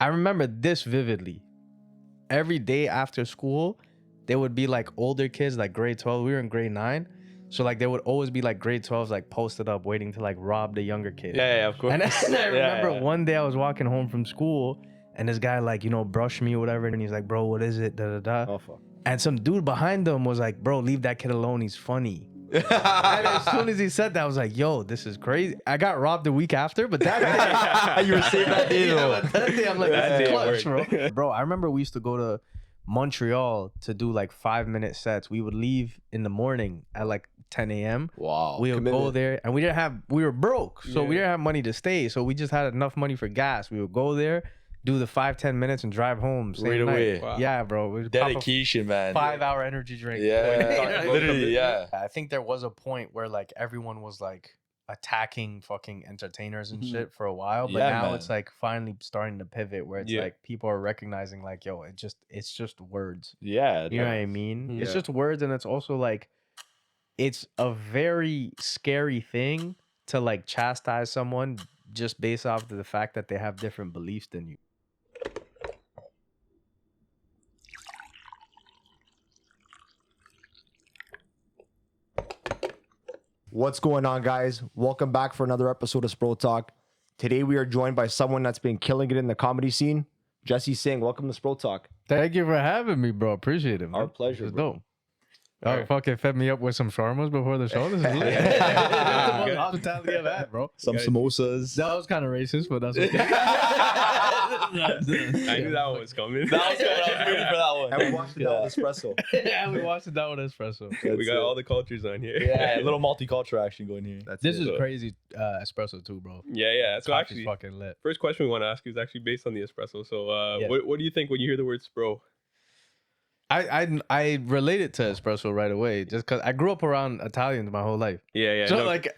I remember this vividly. Every day after school, there would be like older kids, like grade 12. We were in grade 9. So like there would always be like grade 12s like posted up waiting to like rob the younger kid. Yeah, of course. And I remember one day I was walking home from school and this guy like, brushed me or whatever. And he's like, bro, what is it? Da, da, da. Oh, fuck. And some dude behind him was like, bro, leave that kid alone. He's funny. And as soon as he said that, I was like, yo, this is crazy. I got robbed the week after, but that day, You were saved that day, though. but that day I'm like, That that's day clutch, worked. bro. Bro, I remember we used to go to Montreal to do like 5-minute sets. We would leave in the morning at like 10 a.m. Wow. We would go there and we were broke. So we didn't have money to stay. So we just had enough money for gas. We would go there, do the 5-10 minutes and drive home. Right away. Wow. Yeah, bro. We'd Dedication, man. pop a 5-hour energy drink. Yeah. Literally, yeah. I think there was a point where like everyone was like attacking fucking entertainers and shit for a while, but Yeah, now man. it's like finally starting to pivot where it's like people are recognizing like, yo, it's just words. Yeah. You know what I mean? It's Yeah. just words, and it's also like it's a very scary thing to like chastise someone just based off of the fact that they have different beliefs than you. What's going on, guys? Welcome back for another episode of Spro Talk. Today we are joined by someone that's been killing it in the comedy scene, Jesse Singh. Welcome to Spro Talk. Thank you for having me, bro. Appreciate it, man. Our pleasure, It's bro. dope. Oh, fucking fed me up with some shawarmas before the show. This is lit. Yeah. Good hospitality of that, bro. Some samosas. That was kind of racist, but that's okay. I knew that one was coming. That was good. I was waiting for that one. And we watched it down with espresso. Yeah, we watched it down with espresso. We got all the cultures on here. Yeah, a little multicultural action going here. That's This it. is crazy espresso too, bro. Yeah. So Coffee's actually, fucking lit. first question we want to ask you is actually based on the espresso. So Yeah. what do you think when you hear the word Spro? I relate it to espresso right away just because I grew up around Italians my whole life. Yeah. So no, like,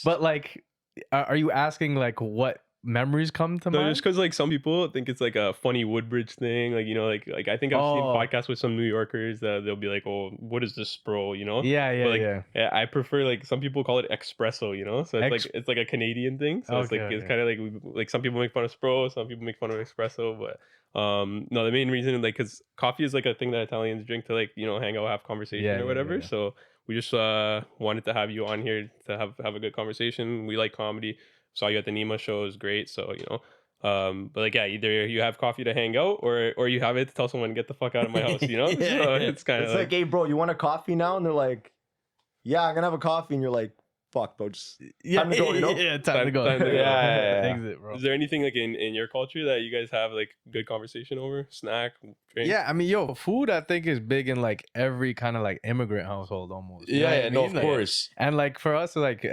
but like, are you asking like what memories come to no, mind? just because like some people think it's like a funny Woodbridge thing, like like I think I've seen Oh. podcasts with some New Yorkers that they'll be like, "Oh, what is this Spro?" You know? Yeah, But, like, yeah. Yeah, I prefer like some people call it espresso, you know, so it's like a Canadian thing. So it's Okay, like it's okay. kind of like some people make fun of Spro, some people make fun of espresso, but no, the main reason like because coffee is like a thing that Italians drink to like hang out, have conversation Yeah, or yeah, whatever. yeah. So we just wanted to have you on here to have a good conversation. We like comedy. Saw you at the Nima show, it was great. So but like yeah, either you have coffee to hang out or you have it to tell someone get the fuck out of my house, you know. Yeah, So yeah. it's kind of It's like, hey, bro, you want a coffee now? And they're like, yeah, I'm going to have a coffee. And you're like, fuck, bro, just time to go, you know? Yeah, time to go. Time to go. Yeah. Exit, bro. Is there anything like in your culture that you guys have like good conversation over? Snack, drink? Yeah, I mean, yo, food I think is big in like every kind of like immigrant household almost. You know what I no, mean? of Like, course. And like for us, like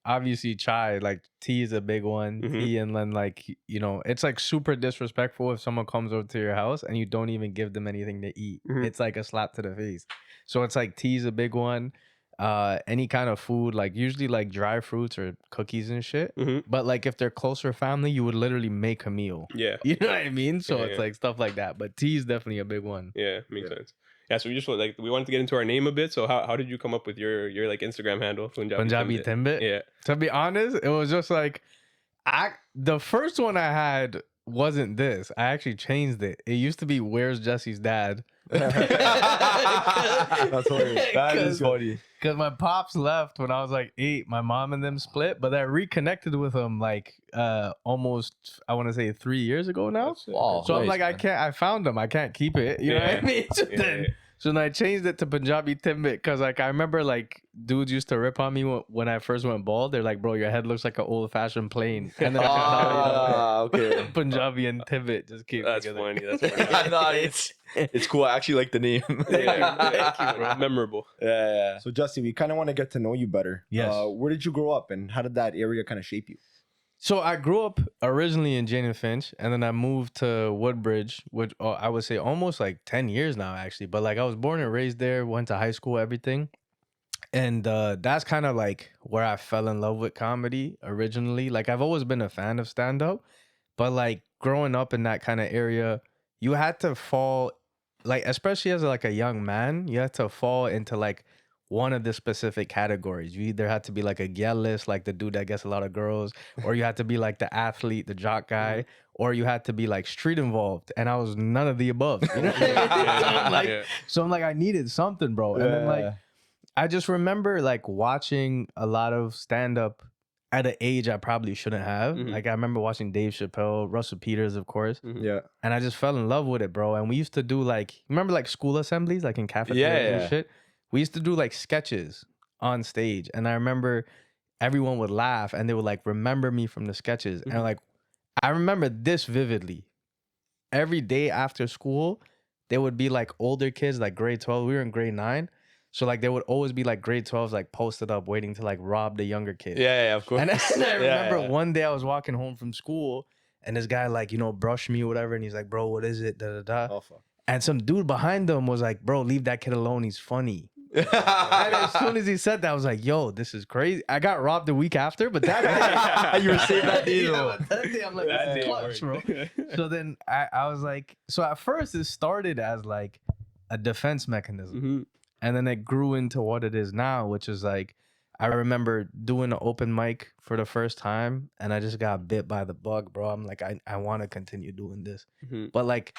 obviously chai, like tea is a big one. Mhm. Tea, and then like it's like super disrespectful if someone comes over to your house and you don't even give them anything to eat. Mhm. It's like a slap to the face. So it's like tea's a big one. Any kind of food, like usually like dry fruits or cookies and shit. Mhm. But like if they're closer family, you would literally make a meal. Yeah. You know what I mean? So Yeah, it's yeah. like stuff like that. But tea is definitely a big one. Yeah, makes sense. Yeah, so we just we wanted to get into our name a bit. So how did you come up with your like Instagram handle? Punjabi Timbit. Yeah. To be honest, it was just like the first one I had wasn't this. I actually changed it. It used to be Where's Jesse's Dad? That's hilarious. That is funny. Because my pops left when I was like 8. My mom and them split, but I reconnected with them like almost, I want to say 3 years ago now. Wow. So I'm nice, like, man. I found them. I can't keep it. You know what I Yeah. mean? So Yeah, then, yeah. so then I changed it to Punjabi Timbit because like I remember like dudes used to rip on me when I first went bald. They're like, bro, your head looks like an old fashioned plane. And then Okay. Punjabi and Timbit just came That's together. funny. That's funny. No, it's cool. I actually like the name. Yeah, thank you, bro. Memorable. Yeah. So, Jesse, we kind of want to get to know you better. Yes. Where did you grow up and how did that area kind of shape you? So I grew up originally in Jane and Finch, and then I moved to Woodbridge, which I would say almost like 10 years now, actually. But like I was born and raised there, went to high school, everything. And that's kind of like where I fell in love with comedy originally. Like I've always been a fan of stand-up, but like growing up in that kind of area, you had to fall, like especially as like a young man, you had to fall into like one of the specific categories. You either had to be like a Gellist, like the dude that gets a lot of girls, or you had to be like the athlete, the jock guy, or you had to be like street involved. And I was none of the above. You know? So I'm like, I needed something, bro. And then like, I just remember like watching a lot of stand up at an age I probably shouldn't have. Like I remember watching Dave Chappelle, Russell Peters, of course. Yeah. And I just fell in love with it, bro. And we used to do like, remember like school assemblies, like in cafeterias and shit? We used to do like sketches on stage. And I remember everyone would laugh and they would like remember me from the sketches. And like, I remember this vividly. Every day after school, there would be like older kids, like grade 12. We were in grade 9. So like there would always be like grade 12s like posted up waiting to like rob the younger kids. Yeah, of course. And I remember one day I was walking home from school and this guy like, you know, brushed me or whatever. And he's like, bro, what is it? Da, da, da. Oh, fuck. And some dude behind them was like, bro, leave that kid alone. He's funny. And as soon as he said that, I was like, yo, this is crazy. I got robbed the week after, but that day, you were saving that deal. yeah, but that day I'm like, that's clutch, bro. So then I was like, so at first it started as like a defense mechanism. And then it grew into what it is now, which is like, I remember doing an open mic for the first time and I just got bit by the bug, bro. I'm like, I want to continue doing this. But like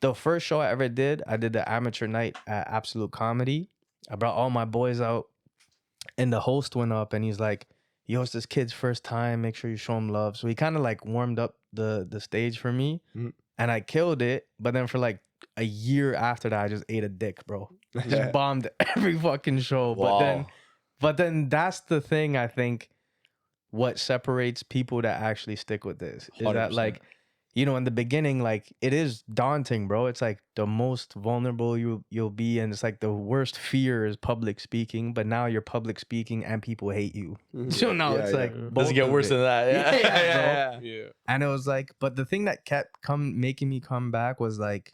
the first show I ever did, I did the amateur night at Absolute Comedy. I brought all my boys out and the host went up and he's like, yo, it's this kid's first time. Make sure you show him love. So he kind of like warmed up the stage for me and I killed it. But then for like a year after that, I just ate a dick, bro. Just bombed every fucking show. Wow. But then that's the thing, I think, what separates people that actually stick with this is 100%. that like, you know, in the beginning, like it is daunting, bro. It's like the most vulnerable you'll be. And it's like the worst fear is public speaking. But now you're public speaking and people hate you. So now it's like, doesn't get worse than that. Yeah. And it was like, but the thing that kept making me come back was like,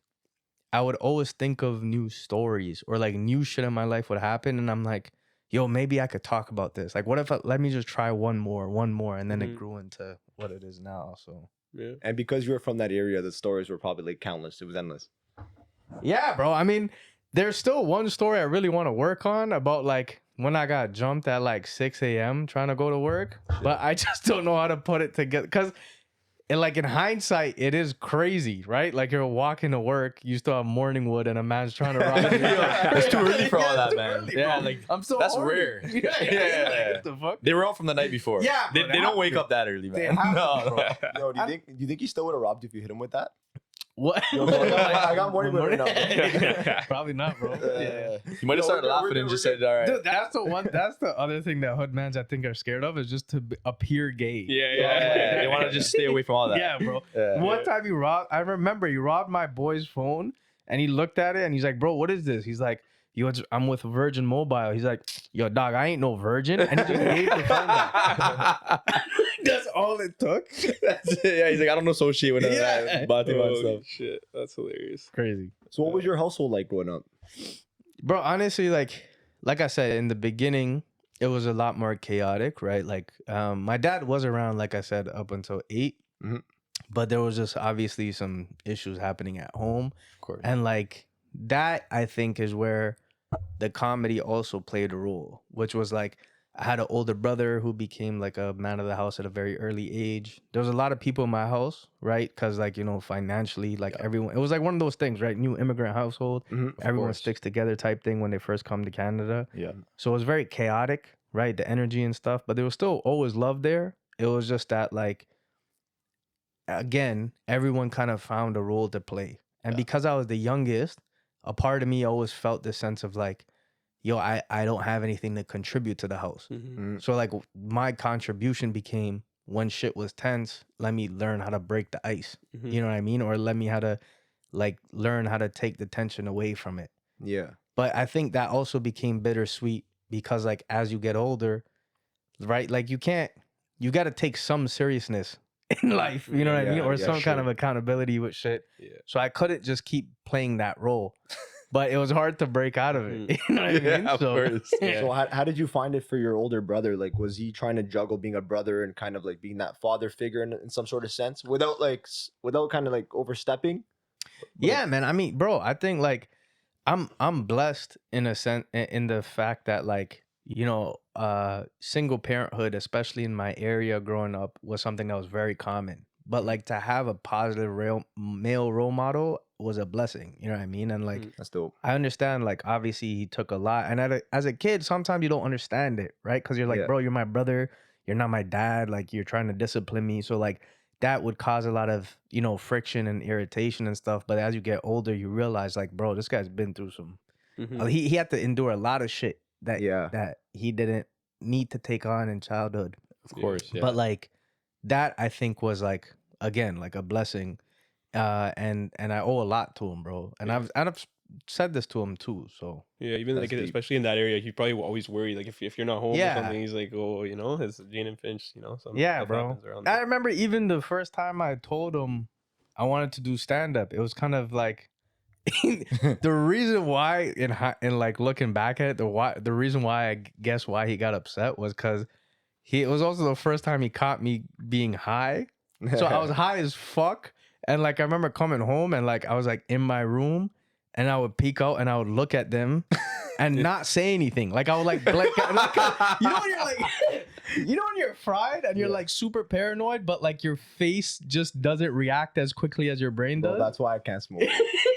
I would always think of new stories or like new shit in my life would happen. And I'm like, yo, maybe I could talk about this. Like, what if let me just try one more. And then it grew into what it is now. So, Yeah. And because you were from that area, the stories were probably like countless. It was endless. yeah, bro. I mean, there's still one story I really want to work on about like when I got jumped at like 6 a.m. trying to go to work. But I just don't know how to put it together. Because like in hindsight, it is crazy, right? Like you're walking to work, you still have morning wood, and a man's trying to rob you. It's too early for all that, man. Early, Yeah, bro. like I'm so that's horny. rare. Yeah. What the fuck? They were out from the night before. Yeah, they bro, don't wake up that early, They man. have No, to, bro. Yo, do you think he still would have robbed if you hit him with that? What? Yo, I got morning wood right now. Probably not, bro. Yeah. You might have started we're laughing good, and just we're said, "All right." Dude, that's the one. That's the other thing that hoodmans I think are scared of is just to appear gay. Yeah. They want to just stay away from all that. Yeah, bro. Yeah. One time you robbed. I remember you robbed my boy's phone, and he looked at it and he's like, "Bro, what is this?" He's like, "Yo, I'm with Virgin Mobile." He's like, "Yo, dog, I ain't no virgin," and he just gave the phone back. That's all it took. That's it. Yeah, he's like, I don't associate with none of Yeah. that Batiman Holy stuff. shit. That's hilarious. Crazy. So what was your household like growing up? Bro, honestly, like I said, in the beginning, it was a lot more chaotic, right? Like, my dad was around, like I said, up until 8. But there was just obviously some issues happening at home. Of course. And like that, I think, is where the comedy also played a role, which was like, I had an older brother who became like a man of the house at a very early age. There was a lot of people in my house, right? Because like, you know, financially, like everyone, it was like one of those things, right? New immigrant household, everyone sticks together type thing when they first come to Canada. Yeah. So it was very chaotic, right? The energy and stuff, but there was still always love there. It was just that like, again, everyone kind of found a role to play. And because I was the youngest, a part of me always felt this sense of like, yo, I don't have anything to contribute to the house. So like my contribution became when shit was tense, let me learn how to break the ice. You know what I mean? Or let me how to like learn how to take the tension away from it. Yeah. But I think that also became bittersweet because like as you get older, right? Like you got to take some seriousness in life, you know what I mean? Or some kind of accountability with shit. Yeah. So I couldn't just keep playing that role. But it was hard to break out of it. You know what I mean? Of course. So how did you find it for your older brother? Like, was he trying to juggle being a brother and kind of like being that father figure in some sort of sense without kind of like overstepping? Yeah, man. I mean, bro, I think like I'm blessed in a sense in the fact that like single parenthood, especially in my area growing up, was something that was very common. But like to have a positive real male role model was a blessing. You know what I mean? And like That's dope. I understand, like obviously he took a lot, and as a kid, sometimes you don't understand it, right? Because you're like, Yeah. bro, you're my brother, you're not my dad. Like you're trying to discipline me, so like that would cause a lot of friction and irritation and stuff. But as you get older, you realize like, bro, this guy's been through some. Mhm. He had to endure a lot of shit that Yeah. that he didn't need to take on in childhood. Of course, yeah. But like that, I think was like again like a blessing, and I owe a lot to him, bro. And I've said this to him too. So Yeah, even That's like deep. especially in that area, he probably will always worry. Like if you're not home Yeah. or something, he's like, oh, it's Jane and Finch. Some yeah, stuff bro. happens around I there. remember even the first time I told him I wanted to do stand up, it was kind of like the reason why in like looking back at it, the reason why I guess why he got upset was because it was also the first time he caught me being high. So I was high as fuck. And like I remember coming home and like I was like in my room and I would peek out and I would look at them and not say anything. Like I would like blink like, when you're like when you're fried and you're like super paranoid, but like your face just doesn't react as quickly as your brain Bro, does. that's why I can't smoke.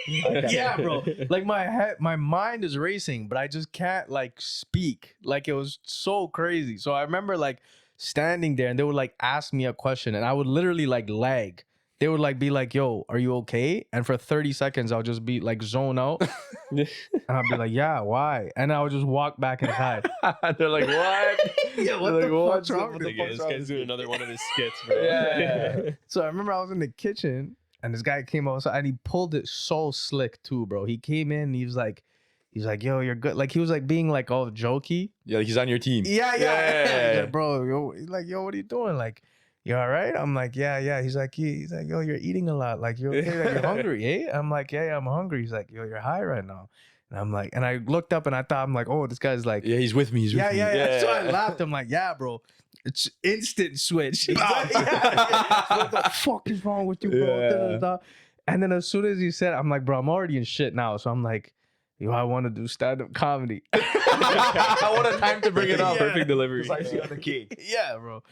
Yeah, bro. Like my mind is racing, but I just can't like speak. Like it was so crazy. So I remember like standing there and they would like ask me a question and I would literally like lag. They would like be like, yo, are you okay? And for 30 seconds, I'll just be like zone out. And I'll be like, yeah, why? And I would just walk back inside. They're like, what? Yeah, what They're the like, fuck's wrong with Like, this? this guy's doing another one of his skits, bro. Yeah. So I remember I was in the kitchen and this guy came outside and he pulled it so slick too, bro. He came in and he was like, yo, you're good. Like he was like being like all jokey. Yeah, like he's on your team. Yeah. Yeah. He's like, bro, yo, he's like, yo, what are you doing? Like, you all right? I'm like, yeah. He's like, yo, you're eating a lot. Like, you're okay? Like, you're hungry, eh? I'm like, yeah, I'm hungry. He's like, yo, you're high right now. And I'm like, and I looked up and I thought, I'm like, oh, this guy's like, Yeah, he's with me. He's with me. yeah. So I laughed. I'm like, yeah, bro. It's instant switch. He's like, yeah. What the fuck is wrong with you, bro? Yeah. Da, da, da. And then as soon as he said, I'm like, bro, I'm already in shit now. So I'm like, yo, I want to do stand-up comedy. What a time to bring it up. Yeah. Perfect delivery. It's icing on the cake. Yeah, bro.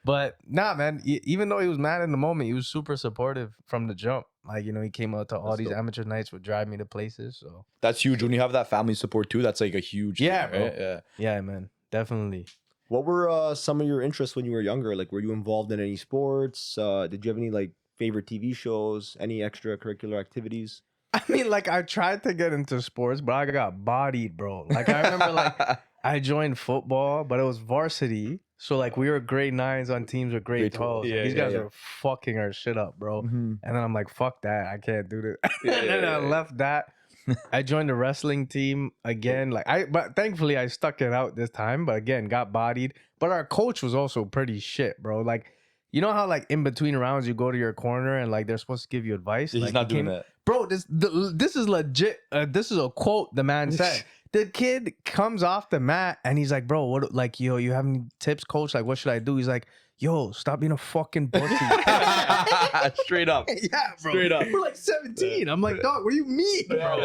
But nah, man, even though he was mad in the moment, he was super supportive from the jump. Like, he came out to all That's these dope. amateur nights, would drive me to places. So That's huge. When you have that family support too, that's like a huge Yeah, thing, right? bro. Yeah. yeah, man, definitely. What were some of your interests when you were younger? Like, were you involved in any sports? Did you have any like favorite TV shows? Any extracurricular activities? I mean, like, I tried to get into sports, but I got bodied, bro. Like, I remember, like, I joined football, but it was varsity. So, like, we were grade 9s on teams with grade Grade 12. 12s. Yeah, These yeah, guys yeah. are fucking our shit up, bro. Mm-hmm. And then I'm like, fuck that. I can't do this. Yeah, And then yeah, I yeah. left that. I joined the wrestling team again. But thankfully I stuck it out this time. But again, got bodied. But our coach was also pretty shit, bro. Like, you know how like in between rounds you go to your corner and like they're supposed to give you advice. He's Like, not he doing came- that. Bro, this is legit. This is a quote the man said. The kid comes off the mat and he's like, bro, what, like, yo, you have any tips, coach? Like, what should I do? He's like, yo, stop being a fucking pussy. Straight up. Yeah, bro. Straight up. We're like 17. I'm like, dog, what do you mean, bro?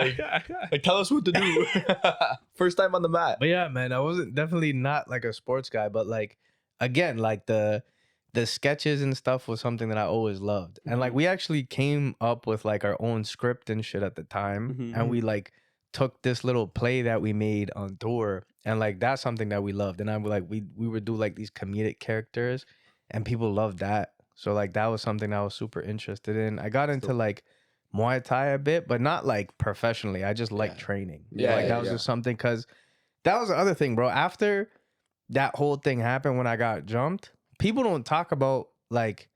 Like, tell us what to do. First time on the mat. But yeah, man, I wasn't definitely not like a sports guy, but like, again, like the sketches and stuff was something that I always loved. And like, we actually came up with like our own script and shit at the time. Mhm. And we like took this little play that we made on tour. And like, that's something that we loved. And I'm like, we would do like these comedic characters and people loved that. So like, that was something I was super interested in. I got into like Muay Thai a bit, but not like professionally. I just like Yeah. training. Yeah, Like, yeah, that was just something, because that was the other thing, bro. After that whole thing happened when I got jumped, people don't talk about like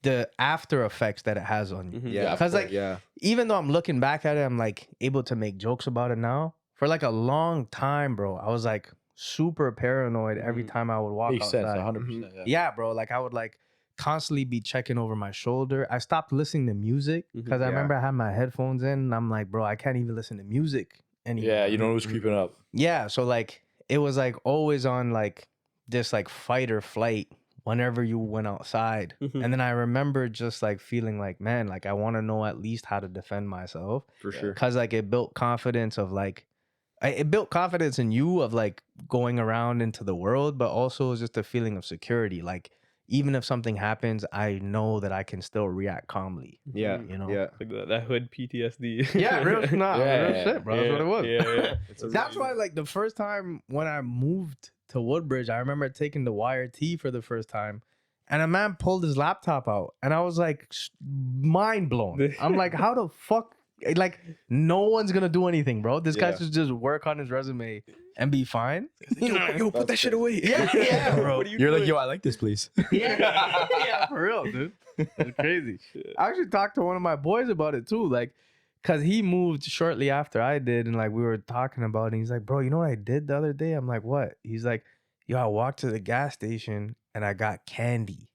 the after effects that it has on you. Mhm. Yeah, Because like, yeah, even though I'm looking back at it, I'm like able to make jokes about it now. For like a long time, bro, I was like super paranoid every Mhm. time I would walk Makes outside. sense. 100%. Yeah. Yeah, bro. Like I would like constantly be checking over my shoulder. I stopped listening to music because I Yeah. remember I had my headphones in and I'm like, bro, I can't even listen to music anymore. Yeah, you don't know who's creeping up. Yeah, so like it was like always on like this like fight or flight whenever you went outside. Mhm. And then I remember just like feeling like, man, like I want to know at least how to defend myself. For sure. Cause like it built confidence of like, it built confidence in you of like going around into the world, but also it was just a feeling of security. Like even if something happens, I know that I can still react calmly. Yeah. You know? Yeah. Like that hood PTSD. Yeah, real, nah, real shit, bro. That's what it was. Yeah. That's why, like, the first time when I moved to Woodbridge, I remember taking the wire T for the first time, and a man pulled his laptop out, and I was like, mind blown. I'm like, how the fuck? Like, no one's gonna do anything, bro. This guy Yeah. should just work on his resume and be fine. Yo, put that shit away. Yeah, bro. What are you You're like, doing? yo, I like this place. Yeah, for real, dude. It's crazy. I actually talked to one of my boys about it too, like, cause he moved shortly after I did, and like we were talking about it. And he's like, "Bro, you know what I did the other day?" I'm like, "What?" He's like, "Yo, I walked to the gas station and I got candy,"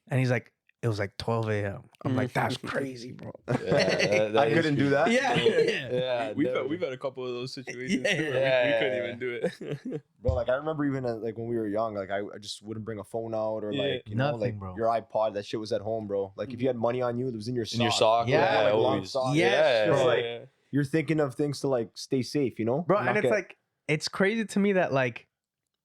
and he's like, "It was like 12 a.m." I'm like, "That's crazy, bro." I couldn't do that. Yeah, Yeah, We've had a couple of those situations Yeah, too. yeah, We couldn't yeah. even do it. Bro, like I remember even like when we were young, like I just wouldn't bring a phone out or Yeah. like you know, Nothing, like bro. your iPod, that shit was at home, bro. Like if you had money on you, it was in your sock. In your sock. Yeah, Yeah, like, long always. socks. Yes, Just bro. like you're thinking of things to like stay safe, you know, bro. Not And it's get- like, it's crazy to me that like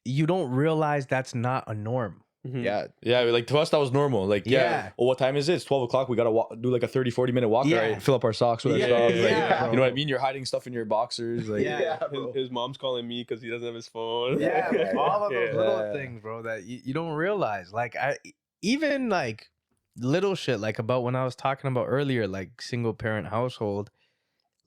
you don't realize that's not a norm. yeah, Yeah, like to us that was normal. Like, yeah. Yeah. Oh, what time is it? It's 12 o'clock. We gotta do like a 30-40 minute walk. Yeah. Right? Fill up our socks with that Yeah, stuff. Like, yeah, you know what I mean? You're hiding stuff in your boxers. Like, Yeah. bro. His mom's calling me because he doesn't have his phone. Yeah, Yeah. all of those Yeah. little Yeah. things, bro, that you don't realize. Like even like little shit, like about when I was talking about earlier, like single parent household.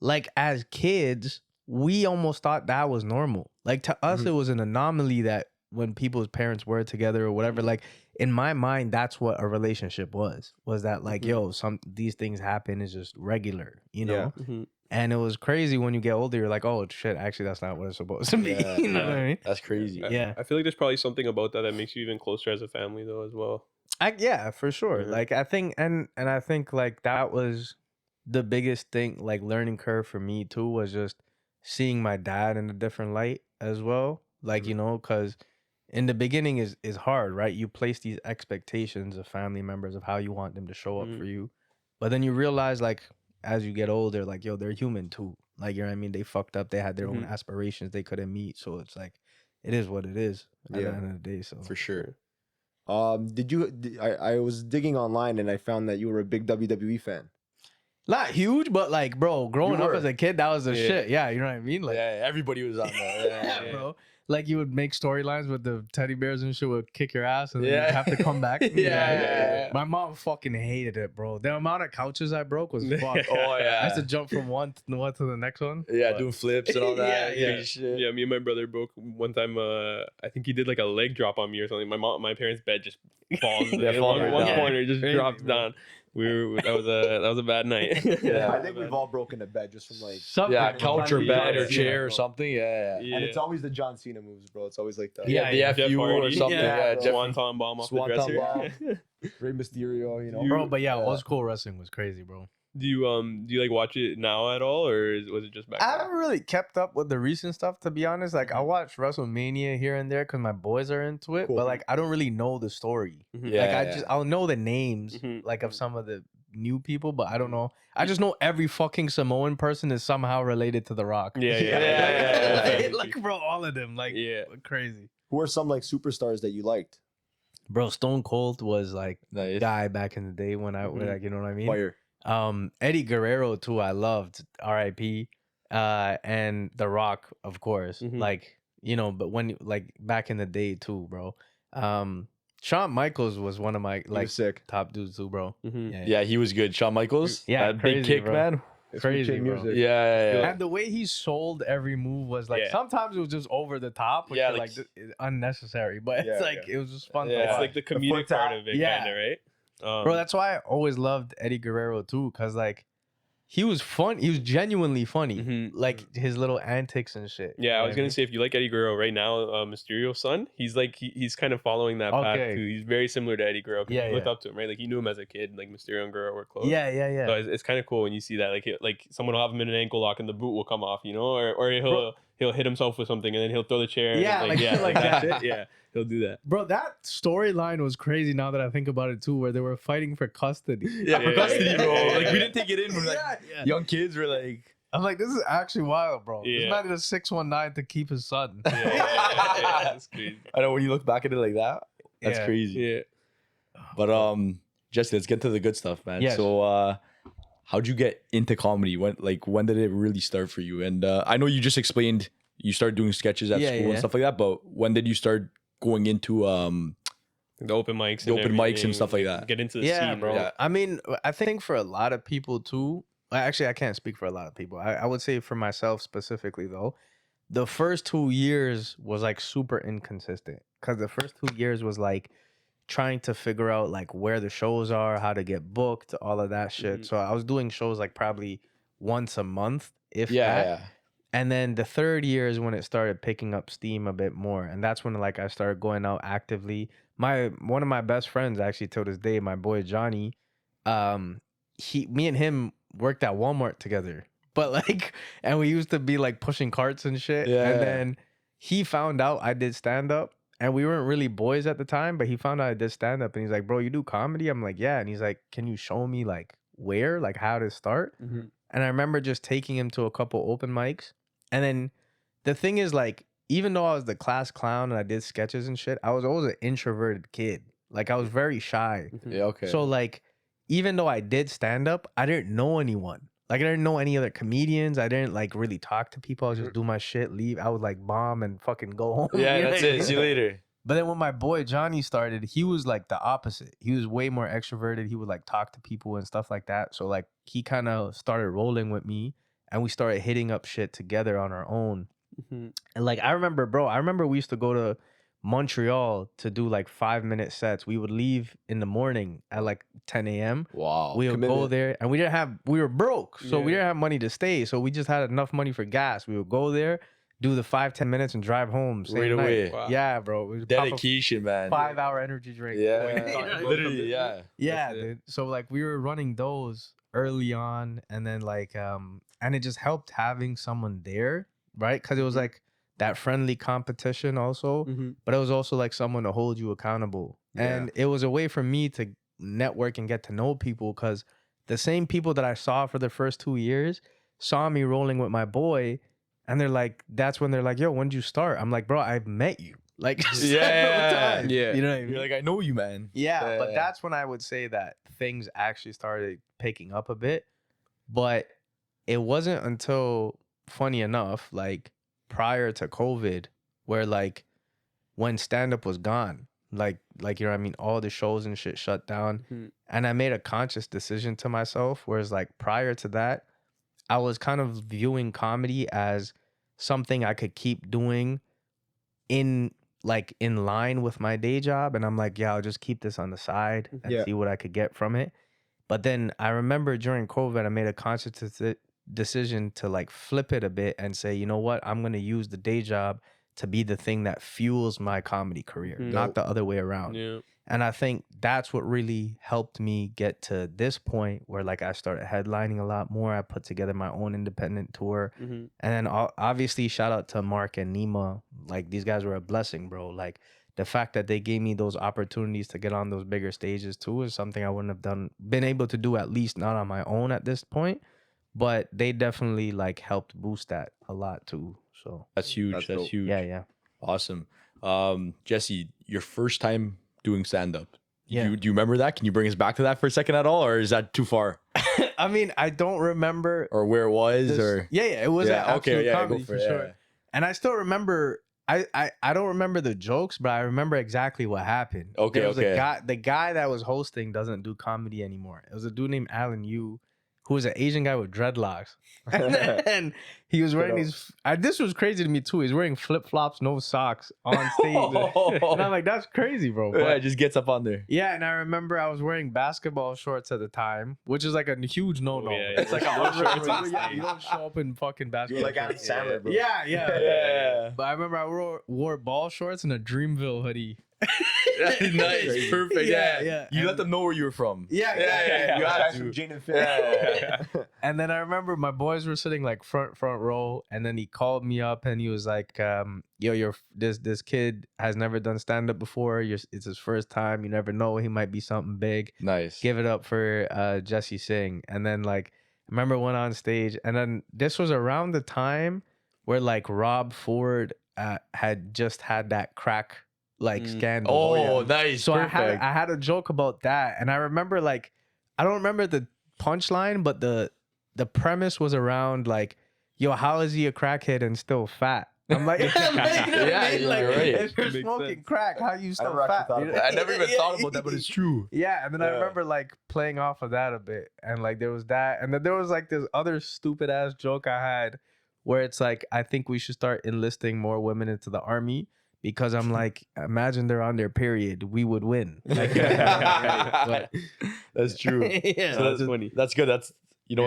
Like as kids, we almost thought that was normal. Like to us, Mhm. it was an anomaly that when people's parents were together or whatever. Like in my mind, that's what a relationship was. Was that like, Mhm. yo, these things happen is just regular, you know? Yeah. Mhm. And it was crazy when you get older. You're like, oh shit, actually, that's not what it's supposed to be. Yeah, You know what I mean? that's crazy. Yeah. I feel like there's probably something about that makes you even closer as a family though as well. Yeah, for sure. Mhm. Like I think, and I think like that was the biggest thing, like learning curve for me too, was just seeing my dad in a different light as well. Like you know, because in the beginning is hard, right? You place these expectations of family members of how you want them to show up Mhm. for you, but then you realize like as you get older, like yo, they're human too. Like you know what I mean? They fucked up. They had their own Mhm. aspirations they couldn't meet. So it's like it is what it is at Yeah. the end of the day. So For sure. I was digging online and I found that you were a big WWE fan. not huge, but like, bro, growing You up were. as a kid, that was the Yeah. shit. Yeah, you know what I mean? Like, Yeah, everybody was on that. yeah, yeah. bro. Like you would make storylines with the teddy bears and shit would kick your ass and then Yeah. you'd have to come back. Yeah. My mom fucking hated it, bro. The amount of couches I broke was fucked. Oh, yeah. I used to jump from one to the next one. Yeah, But- doing flips and all that. Yeah, crazy shit. Yeah, me and my brother broke one time. I think he did like a leg drop on me or something. My parents' bed just falls. Yeah, in falls right one down. corner just Crazy, drops bro. down. That was a bad night. Yeah. I think we've all broken a bed just from like, Something, Yeah, bro. couch or bed or Yeah. chair or something. Yeah, yeah. and it's always the John Cena moves, bro. It's always like that. Yeah, the Jeff FU or Hardy. something. Yeah, Yeah, bro. Jeff. Swanton bomb off Swanton the dresser. Rey Mysterio, you know. Bro, but yeah, Yeah. old school wrestling was crazy, bro. Do you like watch it now at all, or was it just back I then? haven't really kept up with the recent stuff, to be honest. Like, I watch WrestleMania here and there because my boys are into it, Cool. but like, I don't really know the story. Mhm. Yeah. Like, I'll know the names, Mhm. like, of some of the new people, but I don't know. I just know every fucking Samoan person is somehow related to The Rock. Yeah, yeah, yeah. Like, bro, all of them, like, Yeah. crazy. Who are some like superstars that you liked? Bro, Stone Cold was like Nice. guy back in the day when I Mhm. like, you know what I mean? Fire. Eddie Guerrero too, I loved, R.I.P. And The Rock, of course. Mhm. Like, you know, but when like back in the day too, bro. Shawn Michaels was one of my He like was sick. top dudes too, bro. Mhm. Yeah, he was good. Shawn Michaels. Yeah, that crazy, big kick, bro. man. Crazy, Chain bro. music. Yeah. And the way he sold every move was like Yeah. sometimes it was just over the top, which Yeah, yeah, like- like unnecessary, but Yeah, it's like it was just fun Yeah. to It's watch. like the foot comedic tap. part of it, Yeah. kind of, right? Bro, that's why I always loved Eddie Guerrero too, because like he was fun. He was genuinely funny. Mhm. Like his little antics and shit. Yeah, I was gonna mean? say if you like Eddie Guerrero right now, Mysterio's son, he's like he's kind of following that path Okay. too. He's very similar to Eddie Guerrero. 'Cause Yeah, he looked yeah. up to him, right? Like he knew him as a kid. Like Mysterio and Guerrero were close. Yeah, yeah, yeah. So it's kind of cool when you see that. Like someone will have him in an ankle lock and the boot will come off, you know, or he'll hit himself with something and then he'll throw the chair. Yeah, and, like shit like that. shit, yeah, he'll do that. Bro, that storyline was crazy now that I think about it too, where they were fighting for custody. Yeah, for Yeah, custody, yeah, bro. yeah, Like yeah. we didn't take it in when like Yeah. young kids were like. I'm like, this is actually wild, bro. Yeah. This man did a 619 to keep his son. Yeah, that's crazy. I know when you look back at it like that, that's Yeah. crazy. Yeah. But Jesse, let's get to the good stuff, man. Yes. So how'd you get into comedy? When did it really start for you? And I know you just explained you started doing sketches at Yeah, school yeah. and stuff like that, but when did you start going into The open mics. The and open mics and everything, stuff like that. Get into the Yeah, scene, bro. Yeah. I mean, I think for a lot of people too. Actually, I can't speak for a lot of people. I would say for myself specifically though, the first 2 years was like super inconsistent because the first 2 years was like trying to figure out like where the shows are, how to get booked, all of that shit. Mhm. So I was doing shows like probably once a month, if that. yeah. And then the third year is when it started picking up steam a bit more. And that's when like I started going out actively. One of my best friends actually till this day, my boy Johnny, me and him worked at Walmart together. But like, and we used to be like pushing carts and shit. Yeah. And then he found out I did stand up. And we weren't really boys at the time, but he found out I did stand up and he's like, bro, you do comedy? I'm like, yeah. And he's like, can you show me like where, like how to start? Mhm. And I remember just taking him to a couple open mics. And then the thing is, like, even though I was the class clown and I did sketches and shit, I was always an introverted kid. Like, I was very shy. Yeah, okay. So, like, even though I did stand up, I didn't know anyone. Like, I didn't know any other comedians. I didn't, like, really talk to people. I would just do my shit, leave. I would, like, bomb and fucking go home. yeah, You know that's what I it. See you mean? later. But then when my boy Johnny started, he was like the opposite. He was way more extroverted. He would like talk to people and stuff like that. So like he kind of started rolling with me and we started hitting up shit together on our own. Mhm. And like I remember we used to go to Montreal to do like 5-minute sets. We would leave in the morning at like 10 a.m. Wow. We would go commitment. there and we were broke. So we Yeah. didn't have money to stay. So we just had enough money for gas. We would go there, do the 5-10 minutes and drive home. Same Right night. away. Wow. Yeah, bro. We would pop a Dedication, man. 5-hour energy drink. Yeah. You know what I mean? Literally, yeah. Yeah, That's it. dude. So like we were running those early on and then like and it just helped having someone there, right? Because it was like that friendly competition also, Mhm. but it was also like someone to hold you accountable. And it was a way for me to network and get to know people because the same people that I saw for the first 2 years saw me rolling with my boy. And they're like, that's when they're like, yo, when did you start? I'm like, bro, I've met you. Like, several times. Yeah. You know what I mean? You're like, I know you, man. Yeah, but Yeah. that's when I would say that things actually started picking up a bit. But it wasn't until, funny enough, like prior to COVID, where like when stand up was gone, like you know what I mean, all the shows and shit shut down, Mhm. and I made a conscious decision to myself. Whereas like prior to that, I was kind of viewing comedy as something I could keep doing in line with my day job. And I'm like, yeah, I'll just keep this on the side and Yeah. see what I could get from it. But then I remember during COVID, I made a conscious decision to like flip it a bit and say, you know what? I'm going to use the day job to be the thing that fuels my comedy career, Mhm. not the other way around. Yeah. And I think that's what really helped me get to this point where like I started headlining a lot more. I put together my own independent tour. Mhm. And then obviously shout out to Mark and Nima. Like these guys were a blessing, bro. Like the fact that they gave me those opportunities to get on those bigger stages too is something I wouldn't have been able to do, at least not on my own at this point. But they definitely like helped boost that a lot too. So That's huge. That's That's dope. huge. yeah. Awesome. Jesse, your first time doing stand up. Yeah. Do you remember that? Can you bring us back to that for a second at all? Or is that too far? I mean, I don't remember. Or where it was? this- Or yeah, it was at Absolute Comedy for sure. it. And I still remember. I don't remember the jokes, but I remember exactly what happened. Okay, There was okay. a guy. The guy that was hosting doesn't do comedy anymore. It was a dude named Alan Yu, who was an Asian guy with dreadlocks. And then he was wearing these. This was crazy to me too. He's wearing flip flops, no socks on stage, and I'm like, that's crazy, bro. Yeah, But it just gets up on there. yeah, and I remember I was wearing basketball shorts at the time, which is like a huge no-no. Oh, yeah, It's like no a shorts on yeah, stage. you don't show up in fucking You're basketball. like Adam shorts. Sandler, bro. Yeah. Yeah. But I remember I wore ball shorts and a Dreamville hoodie. Nice, perfect. Yeah. You And- let them know where you were from. Yeah. You got guys to. from Jane and Finn. And then I remember my boys were sitting like front row, and then he called me up and he was like, "Yo, this kid has never done stand up before. It's his first time. You never know, he might be something big. Nice. Give it up for Jesse Singh." And then like I remember went on stage, and then this was around the time where like Rob Ford had just had that crack like scandal. Oh, nice. So Perfect. I had a joke about that, and I remember like I don't remember the punchline, but the premise was around like, yo, how is he a crackhead and still fat? I'm like, like, you know what I Yeah, mean? you're Like, right. if you're Makes smoking sense. crack, how you still never actually fat? thought You of know? that. I never even thought about that, but it's true. Yeah, and then I Yeah. remember like playing off of that a bit, and like there was that, and then there was like this other stupid ass joke I had where it's like, I think we should start enlisting more women into the army because I'm like, imagine they're on their period, we would win. Like, but- That's true. yeah, So that's funny. That's good. That's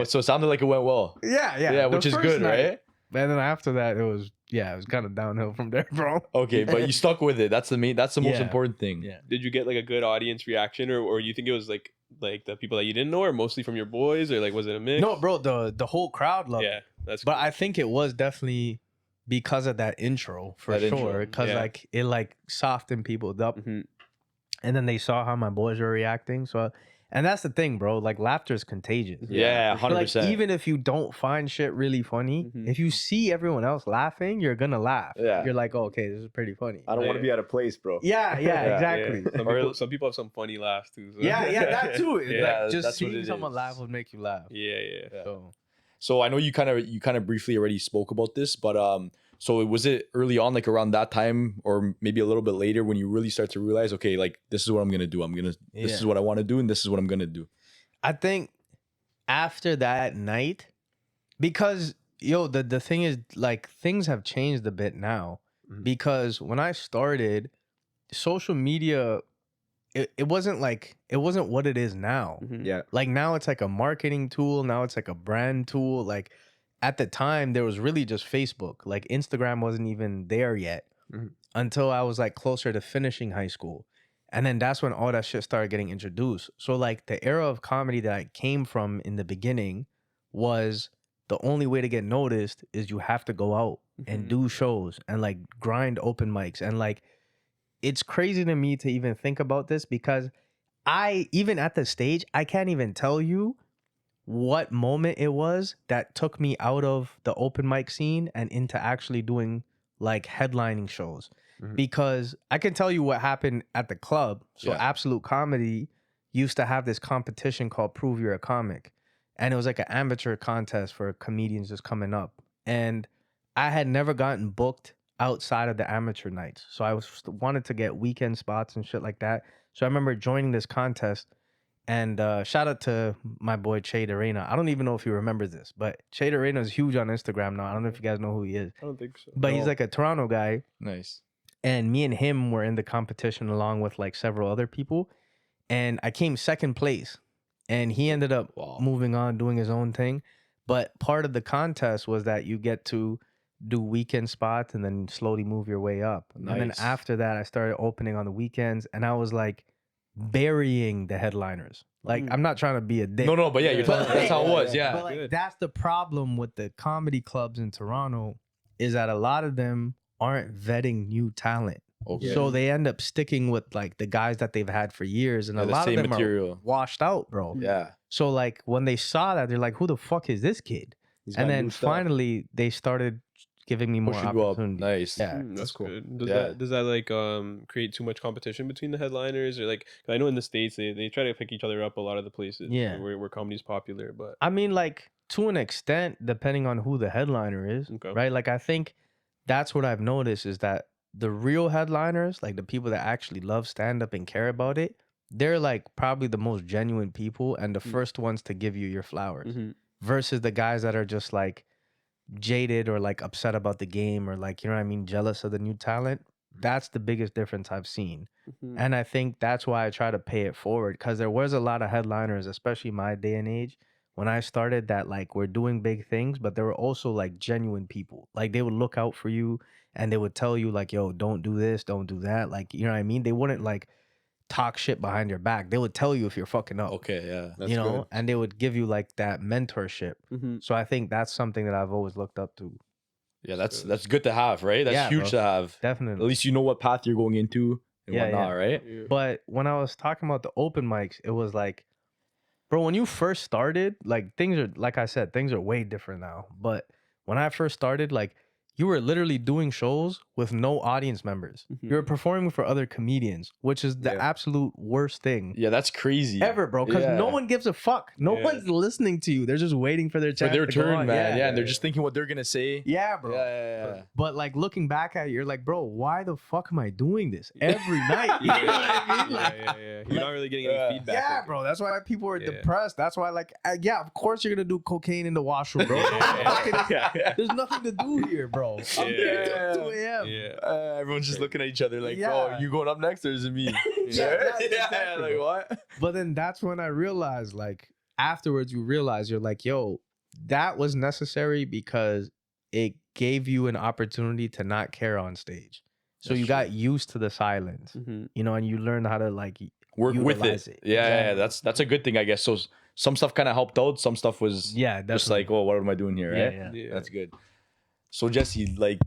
so it sounded like it went well. yeah, Yeah, the which is first good, night. right? And then after that, it was kind of downhill from there, bro. Okay, but you stuck with it. That's the most Yeah. important thing. Yeah. Did you get like a good audience reaction, or you think it was like the people that you didn't know, or mostly from your boys, or like was it a mix? No, bro, the whole crowd loved Yeah, it. that's. But cool. I think it was definitely because of that intro for That intro, sure. Because yeah. like it like softened people up, Mhm. and then they saw how my boys were reacting. So, and that's the thing, bro. Like laughter is contagious. Yeah, for sure. 100%. Like even if you don't find shit really funny, Mhm. if you see everyone else laughing, you're gonna laugh. Yeah. You're like, oh, okay, this is pretty funny. I don't want to be out of place, bro. Yeah, exactly. Yeah. Or- Some people have some funny laughs too. So. Yeah, that too. Yeah, Like, that's just what seeing it someone is. laugh would make you laugh. Yeah. So So I know you kind of briefly already spoke about this, but so was it early on, like around that time, or maybe a little bit later, when you really start to realize, okay, like this is what I'm gonna do. This Yeah. is what I want to do, and this is what I'm gonna do. I think after that night, because yo, the thing is, like, things have changed a bit now. Mhm. Because when I started, social media, it wasn't what it is now. Mhm. Yeah. Like now it's like a marketing tool. Now it's like a brand tool. Like at the time, there was really just Facebook. Like Instagram wasn't even there yet Mhm. until I was like closer to finishing high school. And then that's when all that shit started getting introduced. So like the era of comedy that I came from in the beginning was the only way to get noticed is you have to go out and Mhm. do shows and like grind open mics. And like it's crazy to me to even think about this because even at the stage, I can't even tell you what moment it was that took me out of the open mic scene and into actually doing like headlining shows. Mhm. Because I can tell you what happened at the club. So Yeah. Absolute Comedy used to have this competition called Prove You're a Comic. And it was like an amateur contest for comedians just coming up. And I had never gotten booked outside of the amateur nights. So I wanted to get weekend spots and shit like that. So I remember joining this contest. And shout out to my boy Che Arena. I don't even know if he remembers this, but Che Arena is huge on Instagram now. I don't know if you guys know who he is, I don't think so. but he's No. like a Toronto guy. Nice. And me and him were in the competition along with like several other people. And I came second place. And he ended up Wow. moving on, doing his own thing. But part of the contest was that you get to do weekend spots and then slowly move your way up. And then Nice. after that, I started opening on the weekends. And I was like burying the headliners. Like, I'm not trying to be a dick. No, but yeah, you're But telling, that's how it was. Yeah. But like Good. that's the problem with the comedy clubs in Toronto is that a lot of them aren't vetting new talent. Okay. So they end up sticking with like the guys that they've had for years, and Yeah, a the lot of same them material. are washed out, bro. Yeah. So like when they saw that, they're like, "Who the fuck is this kid?" He's And got then new stuff. finally they started giving me more Pushing you up. opportunities. Nice. Yeah. That's cool. good. Does Yeah. that like create too much competition between the headliners, or like 'cause I know in the States they try to pick each other up a lot of the places Yeah. where comedy's popular, but I mean, like to an extent, depending on who the headliner is, Okay. right? Like I think that's what I've noticed is that the real headliners, like the people that actually love stand up and care about it, they're like probably the most genuine people and the first ones to give you your flowers. Mhm. Versus the guys that are just like jaded or like upset about the game or like, you know what I mean, jealous of the new talent. That's the biggest difference I've seen. Mhm. And I think that's why I try to pay it forward because there was a lot of headliners, especially my day and age, when I started that like we're doing big things, but there were also like genuine people. Like they would look out for you and they would tell you like, yo, don't do this, don't do that. Like, you know what I mean? They wouldn't like talk shit behind your back. They would tell you if you're fucking up. Okay, yeah. That's you know, good. and they would give you like that mentorship. Mhm. So I think that's something that I've always looked up to. Yeah, that's good to have, right? That's Yeah, huge bro. to have. At Definitely. least you know what path you're going into and Yeah, whatnot, right? Yeah. But when I was talking about the open mics, it was like, bro, when you first started, like things are, like I said, things are way different now. But when I first started, like you were literally doing shows with no audience members. Mhm. You were performing for other comedians, which is the Yeah. absolute worst thing Yeah, that's crazy. ever, bro. Because no Yeah. one gives a fuck. No Yeah. one's listening to you. They're just waiting for their For chance their to go turn, on. man. Yeah, and they're yeah. just thinking what they're gonna say. Yeah, bro. Yeah. But like looking back at it, you're like, bro, why the fuck am I doing this every night? You know what I mean? Like, yeah. You're not really getting any feedback. yeah, bro. That's why people are Yeah. depressed. That's why, like, yeah, of course you're gonna do cocaine in the washroom, bro. There's nothing to do here, bro. I'm there Yeah. till 2 a.m. Yeah. Everyone's just looking at each other like, Yeah. "Oh, you going up next or is it me?" Yeah, exactly, like bro. what? But then that's when I realized, like, afterwards, you realize you're like, yo, that was necessary because it gave you an opportunity to not care on stage. So That's you true. got used to the silence, Mhm. you know, and you learned how to like Work with utilize it. it. Yeah, Exactly. that's a good thing, I guess. So some stuff kind of helped out. Some stuff was Yeah, just definitely. like, "Oh, what am I doing here?" Right? Yeah. Yeah. That's good. So Jesse, like,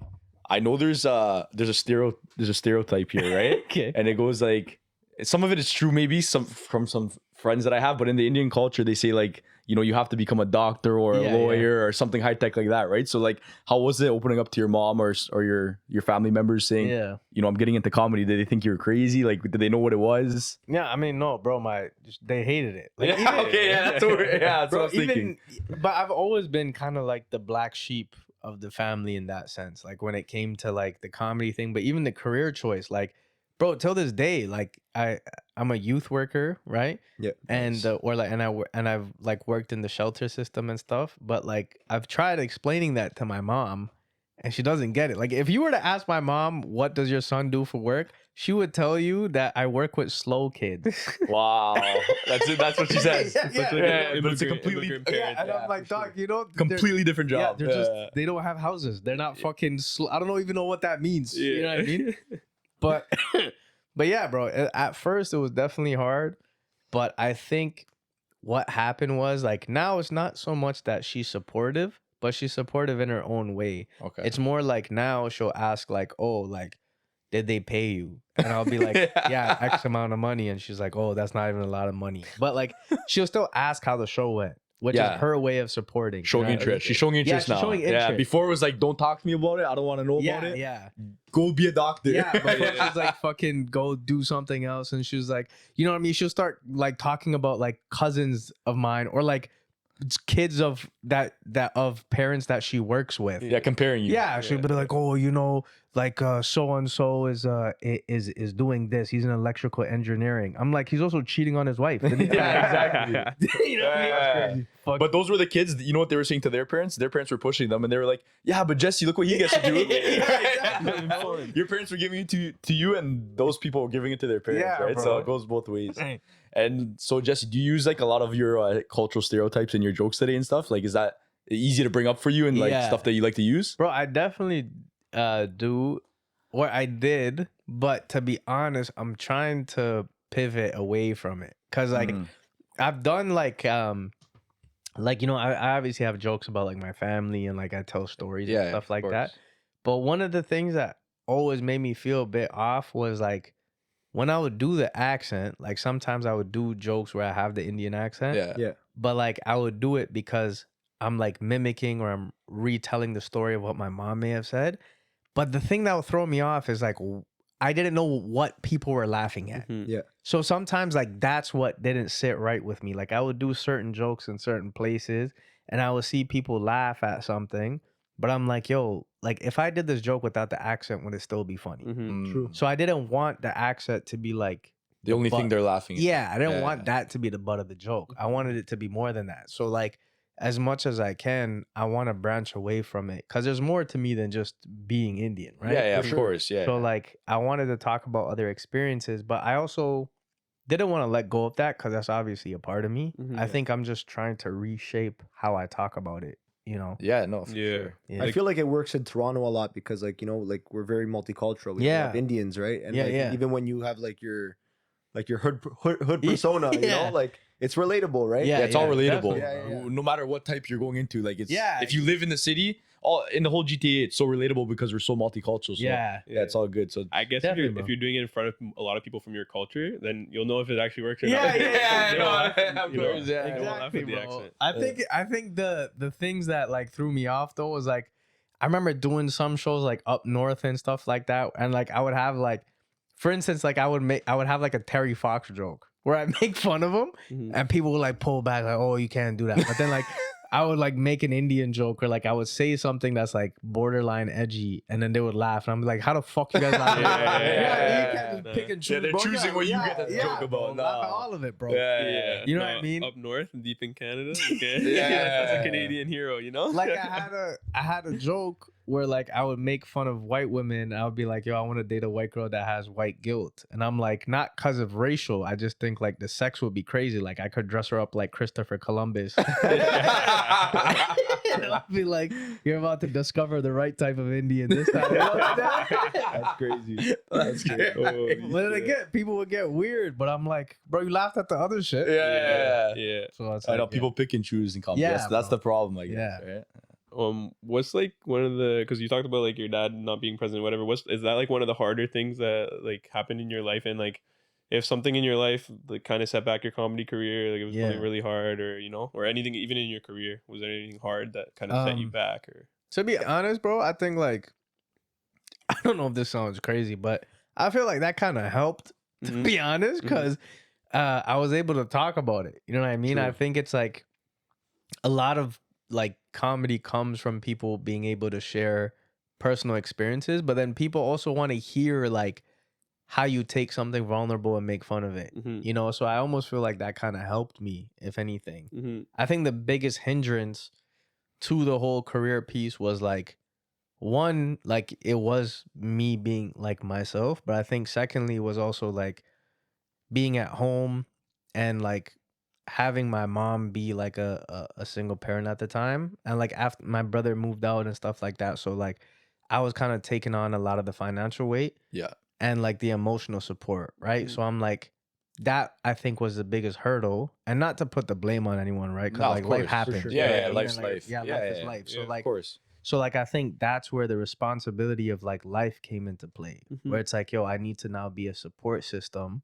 I know there's a stereotype here, right? Okay. And it goes like, some of it is true, maybe some from some friends that I have, but in the Indian culture, they say like, you know, you have to become a doctor or Yeah, a lawyer or something high tech like that, right? So like, how was it opening up to your mom or your family members saying, Yeah. you know, I'm getting into comedy? Did they think you were crazy? Like, did they know what it was? Yeah, I mean, no, bro, they hated it. Like, Yeah, okay, yeah, that's what, that's what I was thinking. But I've always been kind of like the black sheep of the family in that sense. Like when it came to like the comedy thing, but even the career choice, like, bro, till this day, like I'm a youth worker, right? Yeah. And or like and I've like worked in the shelter system and stuff, but like I've tried explaining that to my mom and she doesn't get it. Like if you were to ask my mom, what does your son do for work? She would tell you that I work with slow kids. Wow, that's it. That's what she says. Yeah, yeah. Yeah, but it's a completely Yeah, and I'm like, dog, you know, completely different yeah, job. they're just they don't have houses. They're not fucking I don't even know what that means. You know what I mean? But but yeah, bro, at first it was definitely hard, but I think what happened was like now it's not so much that she's supportive, but she's supportive in her own way. Okay. It's more like now she'll ask like, "Oh, like did they pay you?" And I'll be like, "Yeah, X amount of money." And she's like, "Oh, that's not even a lot of money." But like she'll still ask how the show went, which Yeah. is her way of supporting. Showing you know? interest. She's showing interest she's now. showing Yeah. interest. Before it was like, don't talk to me about it. I don't want to know about it. Yeah. Go be a doctor. Yeah, but she's like fucking go do something else, and she was like, you know what I mean? She'll start like talking about like cousins of mine or like kids of that of parents that she works with. Yeah, comparing you. Yeah, she'll be like, oh, you know, like so and so is doing this. He's in electrical engineering. I'm like, he's also cheating on his wife. Yeah, exactly. You know what I mean? That's crazy. Fuck. But those were the kids. You know what they were saying to their parents? Their parents were pushing them, and they were like, "Yeah, but Jesse, look what he gets to do." exactly. Your parents were giving it to you, and those people were giving it to their parents, Yeah, right? So bro. it goes both ways. And so, Jesse, do you use like a lot of your cultural stereotypes in your jokes today and stuff? Like, is that easy to bring up for you and like Yeah. stuff that you like to use? Bro, I definitely do, or I did, but to be honest, I'm trying to pivot away from it because like Mm. I've done like you know I obviously have jokes about like my family and like I tell stories and stuff of like course. that. But one of the things that always made me feel a bit off was like when I would do the accent, like sometimes I would do jokes where I have the Indian accent. Yeah. Yeah. But like I would do it because I'm like mimicking or I'm retelling the story of what my mom may have said. But the thing that would throw me off is like I didn't know what people were laughing at. Mhm. So sometimes like that's what didn't sit right with me. Like I would do certain jokes in certain places and I would see people laugh at something, but I'm like, yo, like if I did this joke without the accent, would it still be funny? Mhm. Mm. True. So I didn't want the accent to be like The only thing butt. they're laughing at. Yeah, I didn't Yeah. want that to be the butt of the joke. I wanted it to be more than that. So like as much as I can, I want to branch away from it because there's more to me than just being Indian, right? Yeah, For of sure. course. Yeah. So like I wanted to talk about other experiences, but I also didn't want to let go of that because that's obviously a part of me. Mhm. I think I'm just trying to reshape how I talk about it. Yeah, no, for Yeah. sure. Yeah. I feel like it works in Toronto a lot because, like, like we're very multicultural. We have Yeah. Indians, right? And Yeah, like, yeah. even when you have like your hood Yeah, persona, yeah. like it's relatable, right? Yeah, Yeah, it's all relatable. definitely. Yeah. No matter what type you're going into, like it's Yeah. if you live in the city, all in the whole GTA, it's so relatable because we're so multicultural. So Yeah. yeah, it's all good. So I guess Definitely, if bro. you're doing it in front of a lot of people from your culture, then you'll know if it actually works or Yeah, not. yeah, They no, won't laugh, of you know, course, yeah. they won't laugh Exactly, at the bro. accent. I think the things that like threw me off though was like I remember doing some shows like up north and stuff like that, and like I would have like, for instance, like I would have like a Terry Fox joke where I make fun of him, Mhm. and people would like pull back like, oh, you can't do that. But then like I would like make an Indian joke or like I would say something that's like borderline edgy, and then they would laugh, and I'm like, how the fuck you guys laugh? Yeah, You can't just pick and choose. Yeah, they're bro. choosing what you get to joke bro. about. Laugh at Nah. all of it, bro. yeah. You know what I mean? Up north and deep in Canada. Okay. Yeah. That's a Canadian hero, you know? Like I had a joke where like I would make fun of white women. I would be like, yo, I want to date a white girl that has white guilt. And I'm like, not because of racial. I just think like the sex would be crazy. Like I could dress her up like Christopher Columbus. And I'll be like, you're about to discover the right type of Indian this time. That's crazy. That's great. But then again, people would get weird. But I'm like, bro, you laughed at the other shit. Yeah. Yeah. So it's I like, know people pick and choose in comedy. Yeah, That's bro. the problem, I guess. Yeah. Right? What's like one of the, because you talked about like your dad not being present, whatever. Is that like one of the harder things that like happened in your life? And like, if something in your life like kind of set back your comedy career, like it was Yeah. something really hard, or or anything, even in your career, was there anything hard that kind of set you back? Or To be honest, bro, I think like I don't know if this sounds crazy, but I feel like that kind of helped. To Mhm. be honest, because I was able to talk about it. You know what I mean? True. I think it's like a lot of like comedy comes from people being able to share personal experiences, but then people also want to hear like how you take something vulnerable and make fun of it. Mhm. You know, so I almost feel like that kind of helped me, if anything. Mhm. I think the biggest hindrance to the whole career piece was like one, like it was me being like myself, but I think secondly was also like being at home and like having my mom be like a single parent at the time, and like after my brother moved out and stuff like that, so like I was kind of taking on a lot of the financial weight Yeah. and like the emotional support, right? Mhm. So I'm like, that I think was the biggest hurdle, and not to put the blame on anyone, right? Because No, of like course, life for happens. sure. you know Yeah, what I yeah, mean? life's And, like, life. Yeah, Yeah, life is yeah, life. yeah, So of like, Of course. so like I think that's where the responsibility of like life came into play, Mhm. where it's like, yo, I need to now be a support system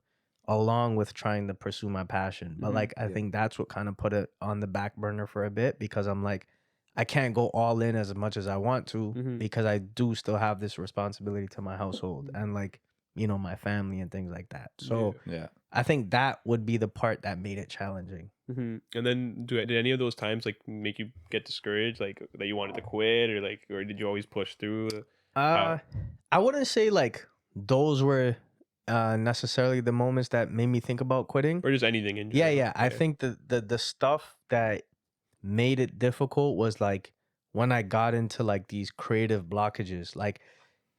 along with trying to pursue my passion. But Mhm. like I think that's what kind of put it on the back burner for a bit, because I'm like, I can't go all in as much as I want to Mhm. because I do still have this responsibility to my household and like, you know, my family and things like that. So Yeah. I think that would be the part that made it challenging. Mhm. And then did any of those times like make you get discouraged, like that you wanted to quit, or did you always push through? I wouldn't say like those were necessarily the moments that made me think about quitting. Or just anything in Yeah, general? yeah. I think the stuff that made it difficult was like when I got into like these creative blockages. Like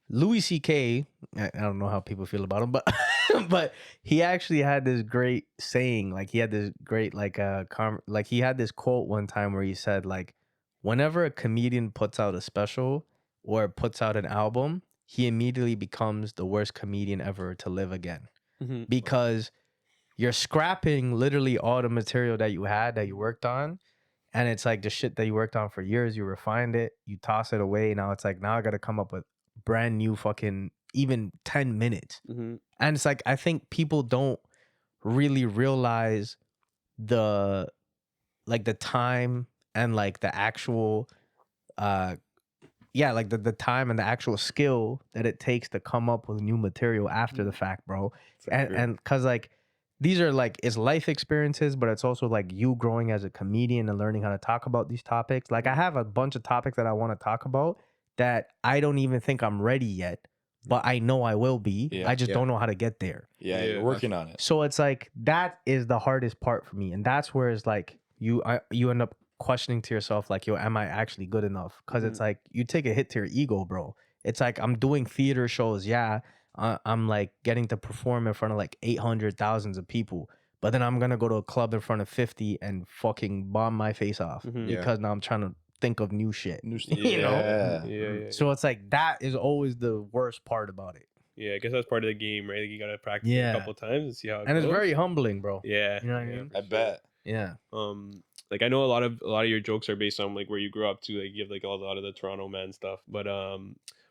Louis C.K., I don't know how people feel about him, but but he actually had this great saying. Like he had this great like like he had this quote one time where he said like, whenever a comedian puts out a special or puts out an album, he immediately becomes the worst comedian ever to live again, Mhm. because you're scrapping literally all the material that you had that you worked on. And it's like the shit that you worked on for years, you refined it, you toss it away. Now it's like, now I got to come up with brand new fucking even 10 minutes. Mhm. And it's like, I think people don't really realize the time and like the actual, like the time and the actual skill that it takes to come up with new material after the fact, bro. And cause like, these are like, it's life experiences, but it's also like you growing as a comedian and learning how to talk about these topics. Like I have a bunch of topics that I want to talk about that I don't even think I'm ready yet, but I know I will be. Yeah, I just yeah. don't know how to get there. Yeah, Yeah, you're working on it. So it's like, that is the hardest part for me. And that's where it's like, you end up questioning to yourself, like, yo, am I actually good enough? Cause it's like, you take a hit to your ego, bro. It's like, I'm doing theater shows. Yeah. I'm like getting to perform in front of like 800,000 of people, but then I'm gonna go to a club in front of 50 and fucking bomb my face off Mhm. Yeah. because now I'm trying to think of new shit. New stuff. You know? Yeah, yeah. So it's like that is always the worst part about it, Yeah, I guess that's part of the game, right? Like you gotta practice it Yeah. a couple times and see how it and goes. it's very humbling, bro. yeah. You know what I yeah, mean? for I sure. bet. Yeah. Like I know a lot of your jokes are based on like where you grew up too. Like you have like a lot of the Toronto man stuff. But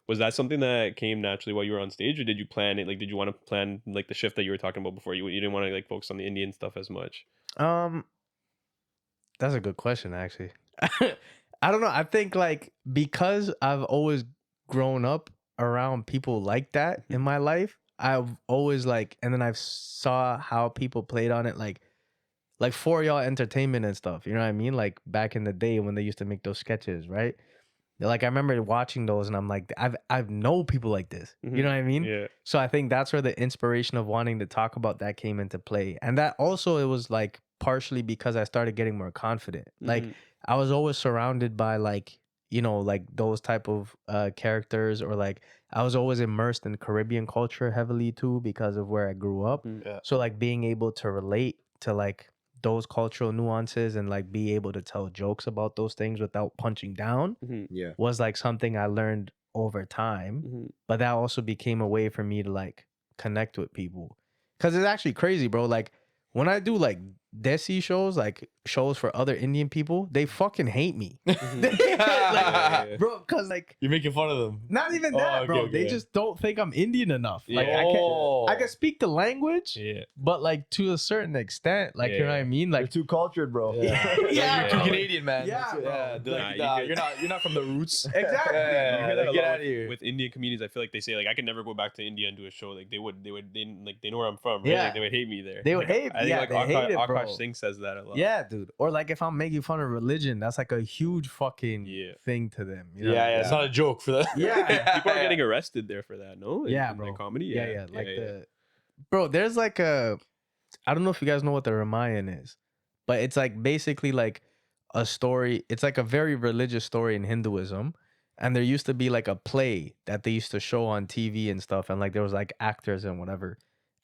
was that something that came naturally while you were on stage, or did you plan it? Like, did you want to plan like the shift that you were talking about before? You didn't want to like focus on the Indian stuff as much. That's a good question, actually. I don't know. I think like because I've always grown up around people like that in my life, I've always like, and then I've saw how people played on it, like for y'all entertainment and stuff. You know what I mean? Like back in the day when they used to make those sketches, right? Like I remember watching those, and I'm like, I've know people like this. You know what I mean? Yeah. So I think that's where the inspiration of wanting to talk about that came into play. And that also, it was like partially because I started getting more confident. Like I was always surrounded by like, you know, like those type of characters, or like I was always immersed in Caribbean culture heavily too because of where I grew up. Yeah. So like being able to relate to like those cultural nuances and like be able to tell jokes about those things without punching down Yeah. was like something I learned over time. But that also became a way for me to like connect with people. Cause it's actually crazy, bro. Like when I do like Desi shows, like shows for other Indian people, they fucking hate me. Yeah. Bro, cause like You're making fun of them. not even Oh, that, okay, bro. okay. They just don't think I'm Indian enough. Like Yeah. I can speak the language, Yeah. but like to a certain extent, like you know what I Yeah. mean? You're Like too cultured, bro. Yeah. You're too bro. Canadian, man. Yeah, That's it. bro. They're Nah, like, you nah, could- you're not from the roots. Exactly. Yeah, You hear that a get lot out of here. with Indian comedians. I feel like they say like I could never go back to India and do a show. Like they know where I'm from. Right? Yeah. Like, they would hate me there. They would hate. I think Yeah, like they hate it, bro. Akash Singh says that a lot. Yeah, dude. Or like if I'm making fun of religion, that's like a huge fucking Yeah. thing to them. You know? Yeah, it's not a joke for them. Yeah. People are getting arrested there for that. No. Yeah, in bro. comedy. Yeah. Like bro, there's like I don't know if you guys know what the Ramayan is, but it's like basically like a story. It's like a very religious story in Hinduism. And there used to be like a play that they used to show on TV and stuff. And like there was like actors and whatever.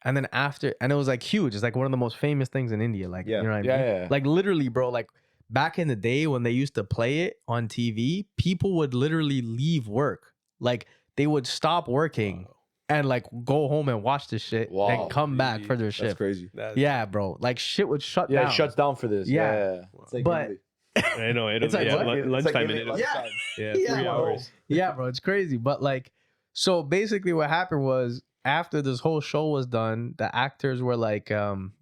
And then after, and it was like huge. It's like one of the most famous things in India. Like, Yeah. you know what I mean? Yeah. Like literally, bro, like back in the day when they used to play it on TV, people would literally leave work. Like they would stop working and like go home and watch this shit Wow. and come back for their That's shift. crazy. Yeah, bro. Like shit would shut Yeah, down. it shuts down for this. Yeah. It's like But- I know. It's like what? Lunchtime in Italy Italy. Yeah. lunchtime. Yeah, Yeah, 3 bro. hours. Yeah, bro, it's crazy. But like, so basically what happened was after this whole show was done, the actors were like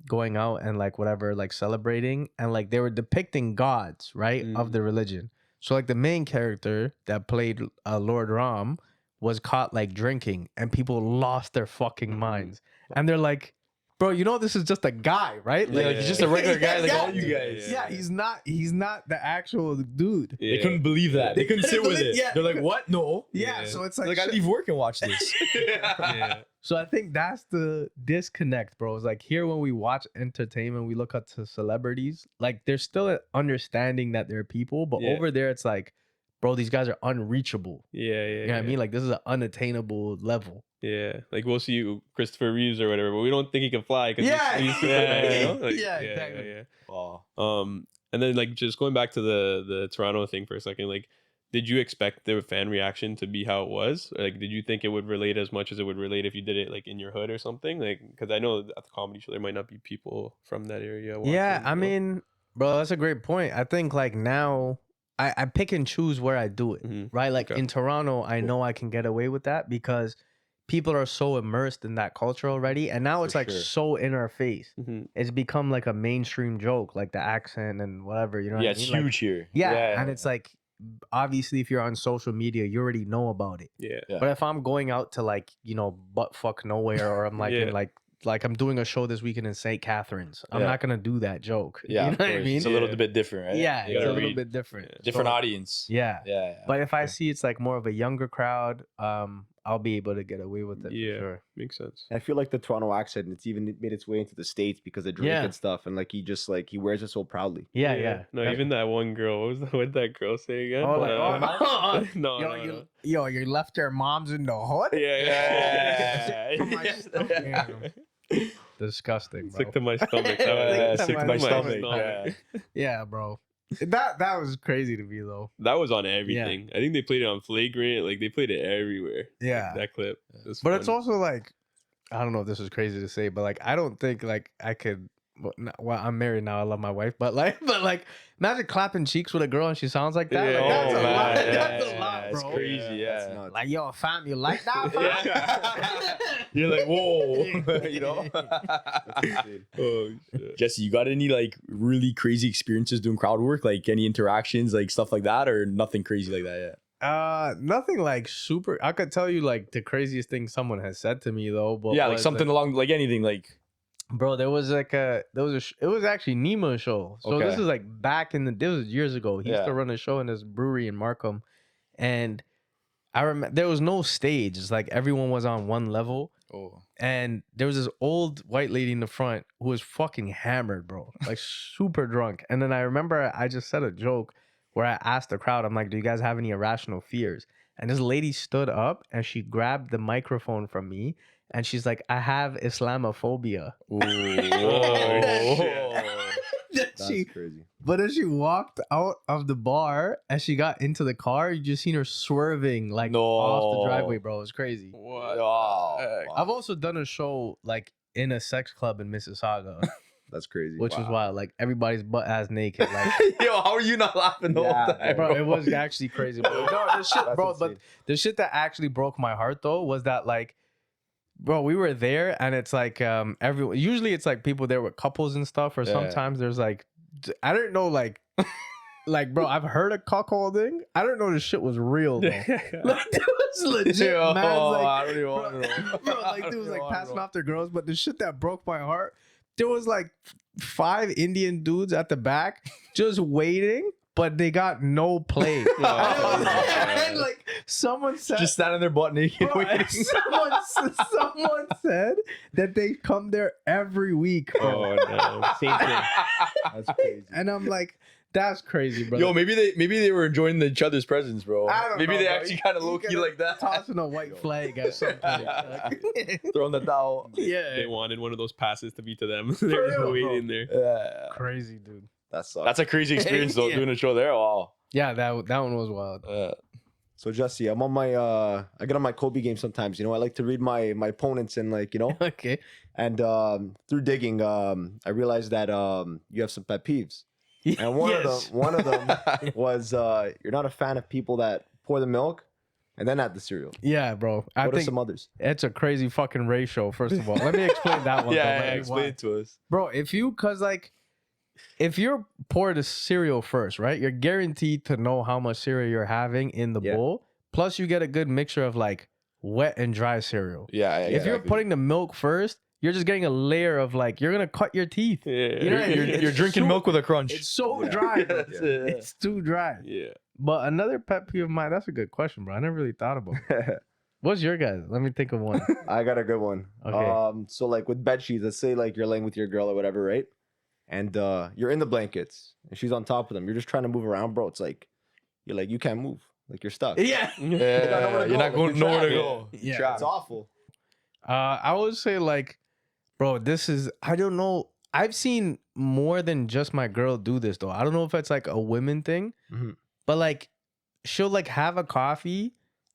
going out and like whatever, like celebrating, and like they were depicting gods, right, of the religion. So like the main character that played Lord Ram was caught like drinking, and people lost their fucking minds. And they're like, bro, you know this is just a guy, right? Like, he's just a regular guy, like Yeah, all you dude. guys. Yeah, he's not the actual dude. Yeah. They couldn't believe that. They couldn't sit with believe- it. yeah. They're like, what? No. Yeah, Yeah. so it's Like, like, I leave work and watch this. Yeah. so I think that's the disconnect, bro. It's like here when we watch entertainment, we look up to celebrities. Like there's still an understanding that they're people, but Yeah. over there it's like, bro, these guys are unreachable. Yeah. You know what I mean? Like this is an unattainable level. Yeah, like we'll see you, Christopher Reeves or whatever, but we don't think he can fly because Yeah. he's Superman, you know? Like, Yeah, exactly. Yeah. Wow. And then like just going back to the Toronto thing for a second, like, did you expect the fan reaction to be how it was? Or, like, did you think it would relate as much as it would relate if you did it like in your hood or something? Like, because I know at the comedy show there might not be people from that area. Yeah, watching, I you know? mean, bro, that's a great point. I think like now I pick and choose where I do it, Mhm. right? Like Okay. in Toronto, I know I can get away with that because people are so immersed in that culture already. And now it's For like sure. so in our face. Mhm. It's become like a mainstream joke, like the accent and whatever, you know what Yeah, I it's mean? Like, huge here. yeah, and it's like, obviously, if you're on social media, you already know about it. Yeah. Yeah. But if I'm going out to like, you know, butt fuck nowhere, or I'm like Yeah. in like I'm doing a show this weekend in St. Catharines, I'm Yeah. not gonna do that joke. Yeah, you of know what I course. mean? It's a little Yeah. bit different, right? Yeah, You it's a gotta little read. bit different. Yeah. Different So, audience. Yeah. Yeah. But if I see it's like more of a younger crowd, I'll be able to get away with it Yeah. for sure. Makes sense. I feel like the Toronto accent, it's even made its way into the States because of Drake Yeah. and stuff. And like he wears it so proudly. Yeah. No, even that one girl. What did that girl say again? Oh, like, no, yo, no, you, no. yo, you left your moms in the hood? Yeah. From my stomach. Disgusting, Sick bro. to my stomach. Sick to my stomach. Yeah. Yeah, bro. That was crazy to me though. That was on everything. I think they played it on Flagrant. Like they played it everywhere. Yeah. That clip. It's But it's funny. also like, I don't know if this is crazy to say, but like I don't think like I could. Well, I'm married now. I love my wife, but like, imagine clapping cheeks with a girl and she sounds like that. Yeah. Like, that's Oh, a man. lot. Yeah, That's a yeah, lot, it's bro. crazy. Yeah. That's nuts. Like, yo, fam, you like that, fam? You're like, whoa, you know. That's insane. Oh shit. Jesse, you got any like really crazy experiences doing crowd work? Like any interactions, like stuff like that, or nothing crazy like that yet? Nothing like super. I could tell you like the craziest thing someone has said to me though. But Yeah, like was, something along like anything like. bro, it was actually Nemo show. So this Okay. is like back in this was years ago. He used Yeah. to run a show in this brewery in Markham, and I remember there was no stage. It's like everyone was on one level, Oh. and there was this old white lady in the front who was fucking hammered, bro, like super drunk. And then I remember I just said a joke where I asked the crowd, I'm like, "Do you guys have any irrational fears?" And this lady stood up and she grabbed the microphone from me. And she's like, I have Islamophobia. That's She, crazy. but then she walked out of the bar and she got into the car. You just seen her swerving like off the driveway, bro. It was crazy. What? Oh, I've also done a show like in a sex club in Mississauga, That's crazy. which was wild. Like everybody's butt ass naked. Like, Yo, how are you not laughing the whole time, bro, it was actually crazy. Bro. No, the shit, That's bro. insane. But the shit that actually broke my heart though was that like, bro, we were there and it's like everyone. Usually it's like people there with couples and stuff, or Yeah. sometimes there's like, I don't know, like, like bro, I've heard of cuckolding. I don't know this shit was real though. Like there was legit Yo, man, like, I don't even want to know. bro, like dude was I like don't passing know. off their girls, but the shit that broke my heart, there was like 5 Indian dudes at the back just waiting, but they got no play. And, like someone said, Just standing there butt naked bro, waiting. someone said that they come there every week, bro. Oh no. Same thing. That's crazy. And I'm like, that's crazy, bro. Yo, maybe they were enjoying each other's presence, bro. I don't Maybe know, they bro. actually You- kind of you low key gotta like that. tossing a white flag at some point. Like, Throwing the towel. yeah, They wanted one of those passes to be to them. they For were real, just bro. waiting there. Yeah. crazy, dude. That sucks. That's a crazy experience though, Yeah. doing a show there. Wow. Yeah, that one was wild. So Jesse, I'm on my I get on my Kobe game sometimes. You know, I like to read my opponents and like, you know, Okay. and through digging, I realized that you have some pet peeves. And one of them was you're not a fan of people that pour the milk and then add the cereal. Yeah, bro. I What are think some others? it's a crazy fucking ratio. First of all, let me explain that one. though. Let me Explain why. it to us. Bro. If you're pour the cereal first, right? You're guaranteed to know how much cereal you're having in the Yeah. bowl. Plus, you get a good mixture of like wet and dry cereal. Yeah. If you're putting the milk first, you're just getting a layer of like you're gonna cut your teeth. Yeah. You know, you're drinking milk with a crunch. It's so Yeah. dry. Bro. That's it. It's too dry. Yeah. But another pet peeve of mine. That's a good question, bro. I never really thought about it. What's your guys? Let me think of one. I got a good one. Okay. So like with bed sheets, let's say like you're laying with your girl or whatever, right? And you're in the blankets and she's on top of them. You're just trying to move around, bro. It's like you can't move. Like you're stuck. Yeah. Yeah, you're not going nowhere to go. Yeah. Trapped. It's awful. I would say like, bro, this is I don't know. I've seen more than just my girl do this though. I don't know if it's like a women thing, Mhm. but like she'll like have a coffee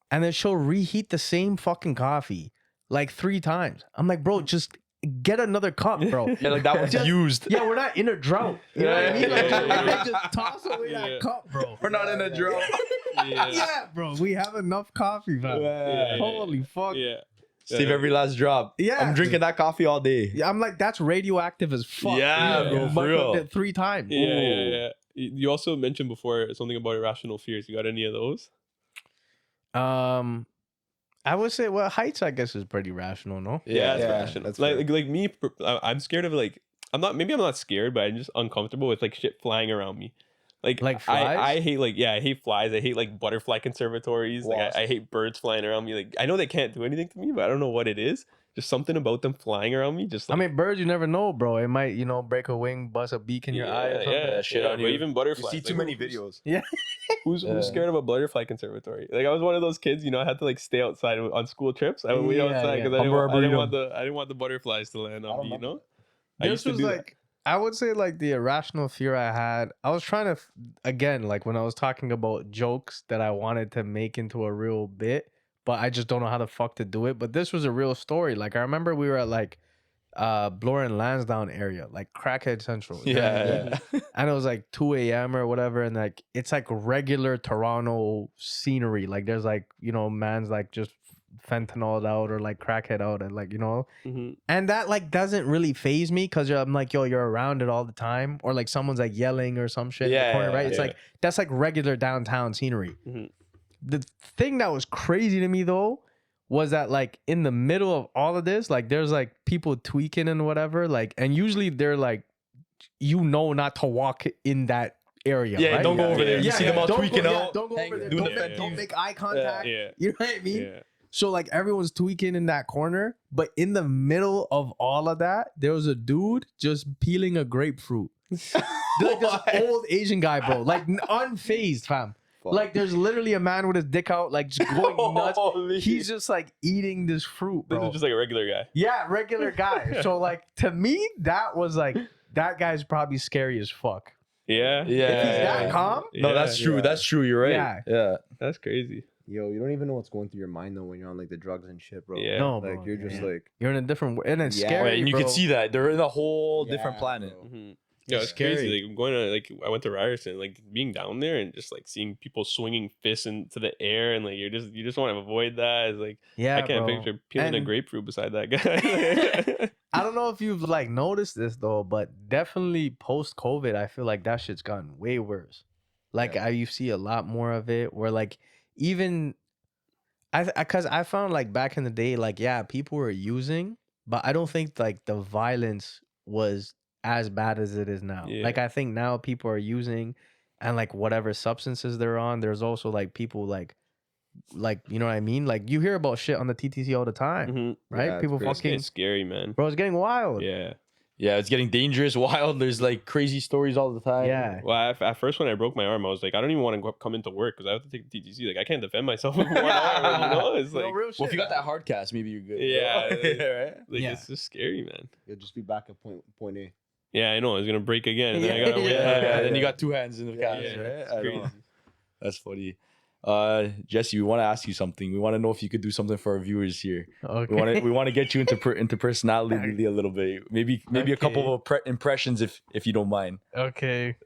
and then she'll reheat the same fucking coffee like 3 times. I'm like, bro, just get another cup, bro. Yeah, like that one's Just- used. Yeah, we're not in a drought. You know what I mean? Like, Yeah. just toss away Yeah. that cup, bro. We're not in a drought. Yeah. Yeah, bro. We have enough coffee, fam. Yeah. Holy fuck. Yeah. Save every last drop. Yeah. I'm drinking that coffee all day. Yeah, I'm like, that's radioactive as fuck. Yeah, bro, for But real. cooked it 3 times. Yeah. You also mentioned before something about irrational fears. You got any of those? I would say, well, heights, I guess, is pretty rational, no? Yeah, it's yeah, rational. that's Like, fair. like me, I'm scared of like I'm not scared, but I'm just uncomfortable with like shit flying around me. Like flies? I hate I hate flies. I hate like butterfly conservatories. Like Wasps. I hate birds flying around me. Like I know they can't do anything to me, but I don't know what it is. Just something about them flying around me. Just like, I mean, birds, you never know, bro. It might, break a wing, bust a beak in your eye or something. yeah, shit on but you. even You butterflies. see too like, many videos. Who's scared of a butterfly conservatory? Like I was one of those kids, I had to like stay outside on school trips. I would wait Yeah, outside yeah. because I Humber didn't Arboretum. I didn't want the butterflies to land I on don't me. You remember know, I This used to was do like, I would say like the irrational fear I had. I was trying to, again, like when I was talking about jokes that I wanted to make into a real bit, but I just don't know how the fuck to do it. But this was a real story. Like I remember we were at like Bloor and Lansdowne area, like crackhead central. You know what I mean? Yeah. And it was like 2 a.m. or whatever, and like it's like regular Toronto scenery. Like there's like, man's like just fentanyl out or like crackhead out, and like, Mhm. and that like doesn't really phase me because I'm like, yo, you're around it all the time, or like someone's like yelling or some shit in the corner, right? It's yeah. like that's like regular downtown scenery. Mhm. The thing that was crazy to me though was that like in the middle of all of this, like there's like people tweaking and whatever, like, and usually they're like, not to walk in that area. Yeah, right? don't go over there. You see them all don't tweaking go, out. don't go over there. doing Don't, the fence. don't make eye contact. Yeah. You know what I mean? Yeah. So like everyone's tweaking in that corner, but in the middle of all of that, there was a dude just peeling a grapefruit. Like this old Asian guy, bro, like unfazed, fam. Fuck. Like there's literally a man with his dick out, like just going nuts. Holy He's just like eating this fruit, This bro. is just like a regular guy. Yeah, regular guy. So like to me, that was like that guy's probably scary as fuck. Yeah. Yeah. If he's that calm, No, that's true. Yeah. That's true. You're right. Yeah. Yeah. That's crazy. Yo, you don't even know what's going through your mind though when you're on like the drugs and shit, bro. Yeah. no, Like bro, you're just yeah. like You're in a different, and it's Yeah. scary. And you bro. can see that they're in a whole different Yeah, planet. bro. Mm-hmm. Yeah, It's it's crazy. scary. Like going to I went to Ryerson, like being down there and just like seeing people swinging fists into the air, and like you just want to avoid that. It's like Yeah, I can't bro. picture peeling a And- grapefruit beside that guy. I don't know if you've like noticed this though, but definitely post COVID, I feel like that shit's gotten way worse. Like you see a lot more of it, where like even because I found like back in the day, like people were using, but I don't think like the violence was as bad as it is now. Yeah. Like I think now people are using, and like whatever substances they're on, there's also like people like you know what I mean? Like you hear about shit on the TTC all the time, Mhm. right? Yeah, it's People crazy. It's fucking, getting scary, man. bro, it's getting wild. Yeah. Yeah, it's getting dangerous, wild. There's like crazy stories all the time. Yeah. Well, at first when I broke my arm, I was like, I don't even want to come into work because I have to take the TTC. Like I can't defend myself with one arm. You know, it's No, like, real shit. Well, if you got that hard cast, maybe you're good. Yeah. right. like Yeah. it's just scary, man. you'll just be back at point A. Yeah, I know. It's gonna break again, and then I gotta wait. Yeah, then yeah. you got two hands in the Yeah, cast, Yeah, right? it's I crazy. know. That's funny. Jesse, we want to ask you something. We want to know if you could do something for our viewers here. Okay. We want to get you into personality a little bit. Maybe a couple of impressions if you don't mind. Okay.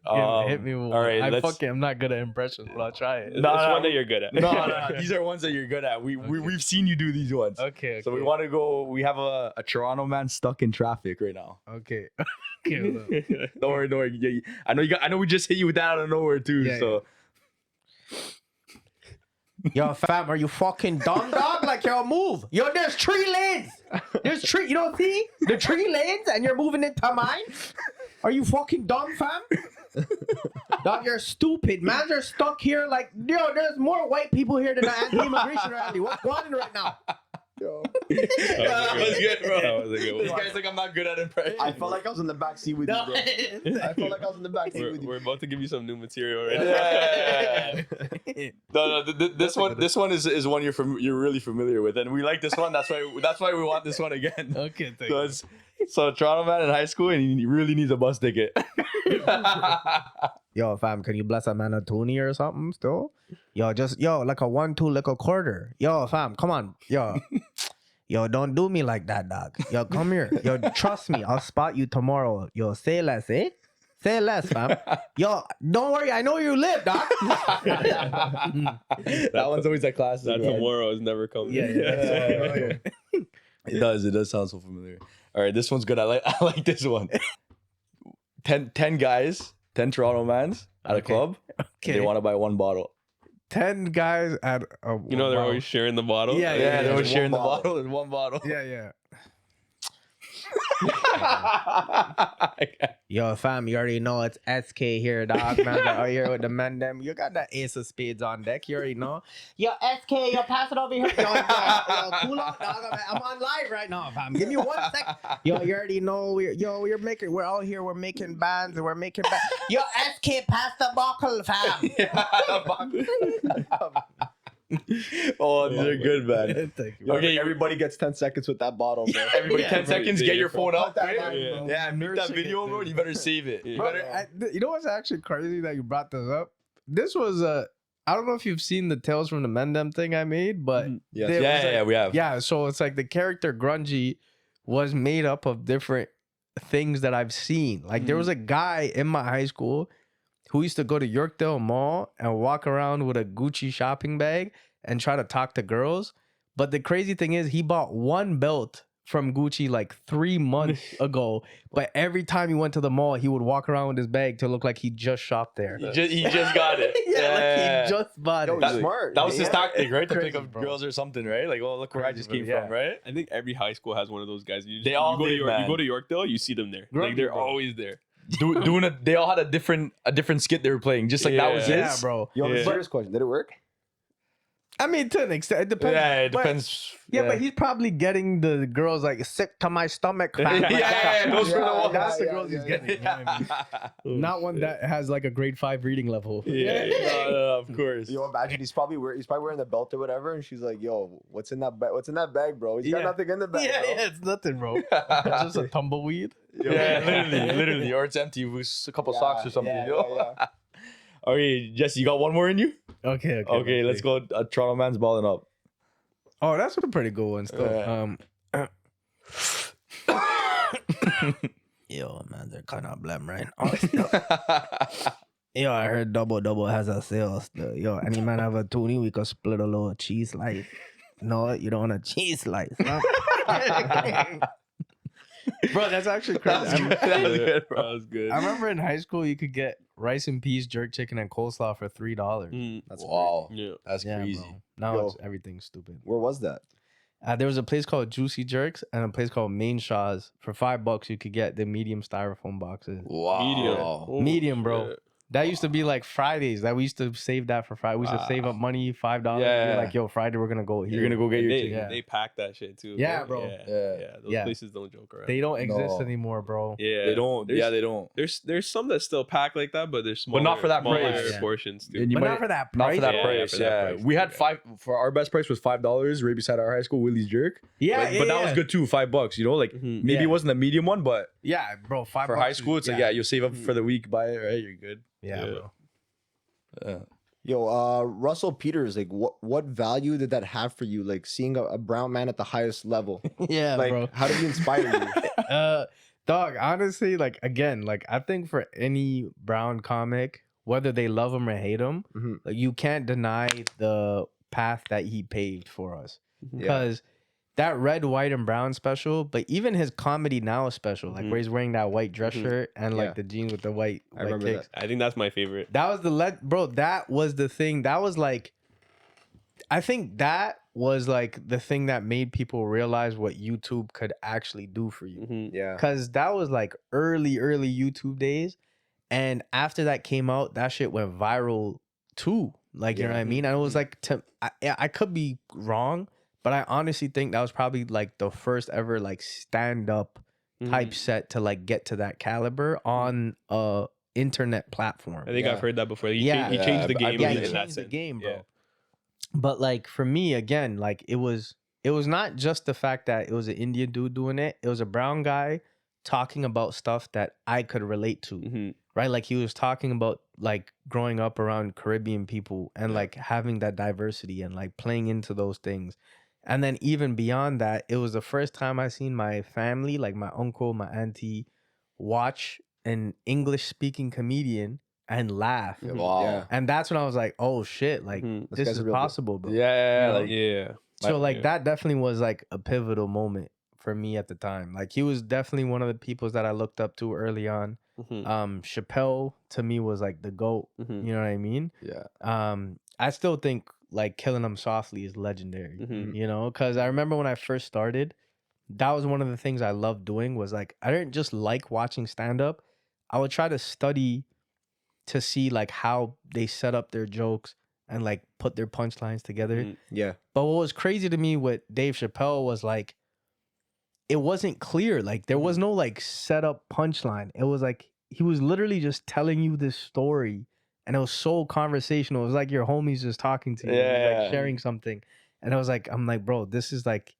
Hit me with all right, one. I'm not good at impressions, but I'll try it. It's No, one that you're good at. No, these are ones that you're good at. We've seen you do these ones. Okay. So we want to go. We have a Toronto man stuck in traffic right now. Okay. Okay. Hold on. Don't worry. Yeah, I know we just hit you with that out of nowhere too. Yeah, so Yo, fam, are you fucking dumb, dog? Like, yo, move. Yo, there's 3 lanes. You don't see? The 3 lanes and you're moving into mine? Are you fucking dumb, fam? Dog, you're stupid. Mans are stuck here like, yo, there's more white people here than an anti-immigration rally. What's going on right now? Yo. that was good, bro. That was a good This one. guy's like, I'm not good at impressions. I felt like I was in the back seat with you, bro. I felt like I was in the back seat with you. We're about to give you some new material right now. Yeah. No. This one is one you're really familiar with, and we like this one. That's why we want this one again. Okay, thank So it's Toronto man in high school, and he really needs a bus ticket. Yo, fam, can you bless a man a toonie or something still? Yo, like a 1-2 like a quarter. Yo, fam, come on. Yo, don't do me like that, dog. Yo, come here. Yo, trust me, I'll spot you tomorrow. Yo, say less, eh? Say less, fam. Yo, don't worry, I know where you live, dog. That one's always a classic. That man. tomorrow is never coming. It does sound so familiar. All right, this one's good. I like this one. 10 guys, 10 Toronto mans at a club. Okay. They want to buy one bottle. 10 guys at a You know they're wow. always sharing the bottle. Yeah, Yeah, they're always There's sharing the one bottle. bottle. There's one bottle. Yeah. Yo, fam, you already know it's SK here, dog. Man, out here with the men, them. You got that ace of spades on deck. You already know. Yo, SK, yo, pass it over here. Yo, cool out, dog. I'm on live right now, fam. Give me 1 sec. Yo, you already know. We're out here. We're making bands and we're making bands. Yo, SK, pass the buckle, fam. Oh, these are good, man. Thank you. Okay, Everybody gets 10 seconds with that bottle, bro. everybody, Yeah, 10 bro. seconds, get your phone out. that Right? line, Yeah. bro. Yeah, make that Nursing video, it, bro. dude. You better save it. You Bro, better. you know what's actually crazy that you brought this up? This was I don't know if you've seen the Tales from the Mendem thing I made, but Yes. there was, like- Yeah, we have. yeah. So it's like the character Grungy was made up of different things that I've seen. Like there was a guy in my high school who used to go to Yorkdale Mall and walk around with a Gucci shopping bag and try to talk to girls. But the crazy thing is he bought one belt from Gucci like 3 months ago. But every time he went to the mall, he would walk around with his bag to look like he just shopped there. He just got it. Like he just bought Yo, it. he's smart. That was his Yeah. tactic, right? To Crazy, pick up bro. girls or something, right? Like, oh, look where I Crazy, just bro, came yeah. from, right? I think every high school has one of those guys. They all you go to did, man. You go to Yorkdale, you see them there. Grumpy, Like they're bro. always there. Doing it. They all had a different skit they were playing, just like that was Yeah. his. Yeah, bro. Yo, Yeah. serious question. Did it work? I mean, to an extent, it depends. Yeah, it But- depends. Yeah, but he's probably getting the girls like sick to my stomach. Fam. Like, Yeah, those were the ones. That's the Yeah, girls yeah, he's yeah. getting. You know what I mean? Not one that has like a grade 5 reading level. Yeah. No, of course. Yo, imagine he's probably wearing the belt or whatever, and she's like, "Yo, what's in that bag? What's in that bag, bro? He's got Yeah. nothing in the bag, Yeah, bro." yeah, it's nothing, bro. It's just a tumbleweed. Yeah, literally, or it's empty with a couple socks or something. Yeah, yo. yeah, yeah. Okay, Jesse, you got one more in you? Okay, Okay, let's see. go. Toronto man's balling up. Oh, that's a pretty good one still. Yo, man, they're kind of blem, right? Yo, I heard Double has a sale still. Yo, any man have a toonie, we could split a little cheese slice. No, you don't want a cheese slice. Huh? Bro, that's actually crazy. That's good, That was good. I remember in high school you could get rice and peas, jerk chicken, and coleslaw for $3. Mm, That's Wow, yeah. that's Yeah, crazy. bro. Now Yo. it's everything's stupid. Where was that? There was a place called Juicy Jerks and a place called Main Shaw's. For $5, you could get the medium styrofoam boxes. Wow. Medium. Oh, Medium, bro. shit. That used to be like Fridays. That we used to save that for Friday. We used to save up money, $5. Yeah. Be like, yo, Friday we're gonna go here. You're gonna go get your They, chicken. Yeah. they pack that shit too. Yeah, bro. Yeah, Yeah. Those Yeah. places don't joke around. They don't exist No. anymore, bro. yeah, They don't. There's, Yeah, they don't. There's some that still pack like that, but there's smaller, not for that smaller price. Yeah. portions too. And you But might- not for that Not price. for that Yeah, price. for that Yeah, price. we had Yeah. 5 for our best price was $5 right beside our high school. Willie's Jerk. Yeah, but, yeah, but that yeah. was good too. $5. You know, like Mhm. maybe Yeah. it wasn't a medium one, but Yeah, bro. $5 for high is- school, it's like yeah, you'll save up for the week, buy it, right? You're good. yeah, Yeah. bro. Yo, Russell Peters, like, what value did that have for you? Like, seeing a brown man at the highest level. Yeah, Like, bro. how did he inspire you? Dog, honestly, like again, like I think for any brown comic, whether they love him or hate him, Mhm. like, you can't deny the path that he paved for us. Yeah. Because that red, white, and brown special, but even his comedy now special, like Mhm. where he's wearing that white dress Mhm. shirt and like Yeah. the jeans with the white, I white remember kicks. that. I think that's my favorite. That was bro. That was the thing. That was like, I think that was like the thing that made people realize what YouTube could actually do for you. Mhm. Yeah. Cause that was like early YouTube days. And after that came out, that shit went viral too. Like, you know Yeah. what I mean? And it was like, I could be wrong, but I honestly think that was probably like the first ever like stand up type Mhm. set to like get to that caliber on a internet platform. I think Yeah. I've heard that before. He, Yeah. he changed the Yeah, I game Yeah, in he that changed the sense. game, bro. Yeah. But like for me, again, like it was not just the fact that it was an Indian dude doing it. It was a brown guy talking about stuff that I could relate to. Mhm. Right? Like he was talking about like growing up around Caribbean people and like having that diversity and like playing into those things. And then even beyond that, it was the first time I seen my family, like my uncle, my auntie, watch an English speaking comedian and laugh. Mhm. Wow. Yeah. And that's when I was like, oh shit, like Mhm. This this guy's is a real deal. possible, bro. Yeah, You know? like Yeah. So like yeah. that definitely was like a pivotal moment for me at the time. Like he was definitely one of the people that I looked up to early on. Mhm. Chappelle to me was like the GOAT. Mhm. You know what I mean? yeah. I still think like Killing Them Softly is legendary. Mhm. You know, because I remember when I first started, that was one of the things I loved doing was like I didn't just like watching stand up. I would try to study to see like how they set up their jokes and like put their punchlines together. Mhm. Yeah. But what was crazy to me with Dave Chappelle was like it wasn't clear. Like there was no like set up punchline. It was like he was literally just telling you this story and it was so conversational. It was like your homies just talking to you, Yeah. like sharing something. And I was like, I'm like, bro, this is like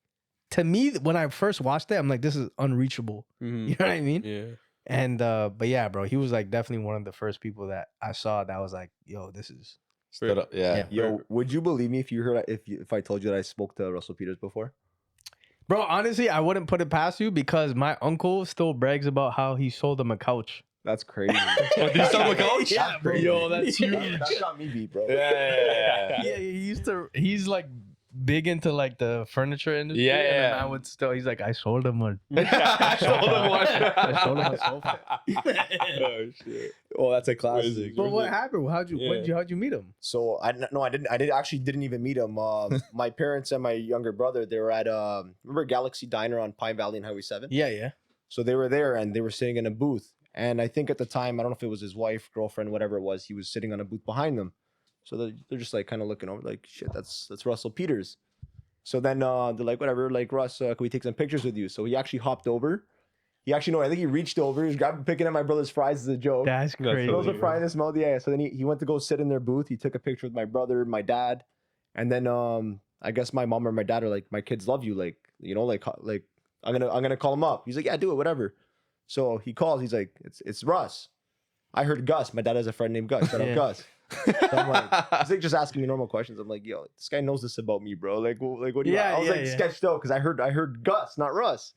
to me when I first watched it, I'm like, this is unreachable. Mhm. You know what I mean? Yeah. And but yeah, bro, he was like definitely one of the first people that I saw that was like, yo, this is Stood up. Yeah. Yo, would you believe me if I told you that I spoke to Russell Peters before? bro, honestly, I wouldn't put it past you because my uncle still brags about how he sold him a couch. That's crazy. Did he sell him a couch? Yeah, bro. Yo, that's Yeah. huge. That's not me beat, bro. Yeah. Yeah, he's like big into like the furniture industry. Yeah, And then yeah. I would still, he's like, I sold him one. I sold him one. I sold him a sofa. Oh shit. Oh, that's a classic. But what happened? How'd you meet him? So I didn't even meet him. My parents and my younger brother, they were at remember Galaxy Diner on Pine Valley and Highway 7? Yeah, yeah. So they were there and they were sitting in a booth. And I think at the time, I don't know if it was his wife, girlfriend, whatever it was, he was sitting on a booth behind them. So they're just like kind of looking over, like, shit, that's Russell Peters. So then they're like, whatever, like, Russ, can we take some pictures with you? So he actually hopped over. I think he reached over. He was picking up my brother's fries as a joke. That's crazy. Those are frying in his mouth. Yeah. So then he went to go sit in their booth. He took a picture with my brother, my dad. And then I guess my mom or my dad are like, my kids love you. Like, you know, like I'm gonna call him up. He's like, yeah, do it, whatever. So he calls. He's like, it's Russ. I heard Gus. My dad has a friend named Gus. Shut up, Gus. So I'm like, he's like just asking me normal questions. I'm like, yo, this guy knows this about me, bro. Like what do you? I was sketched out because I heard Gus, not Russ.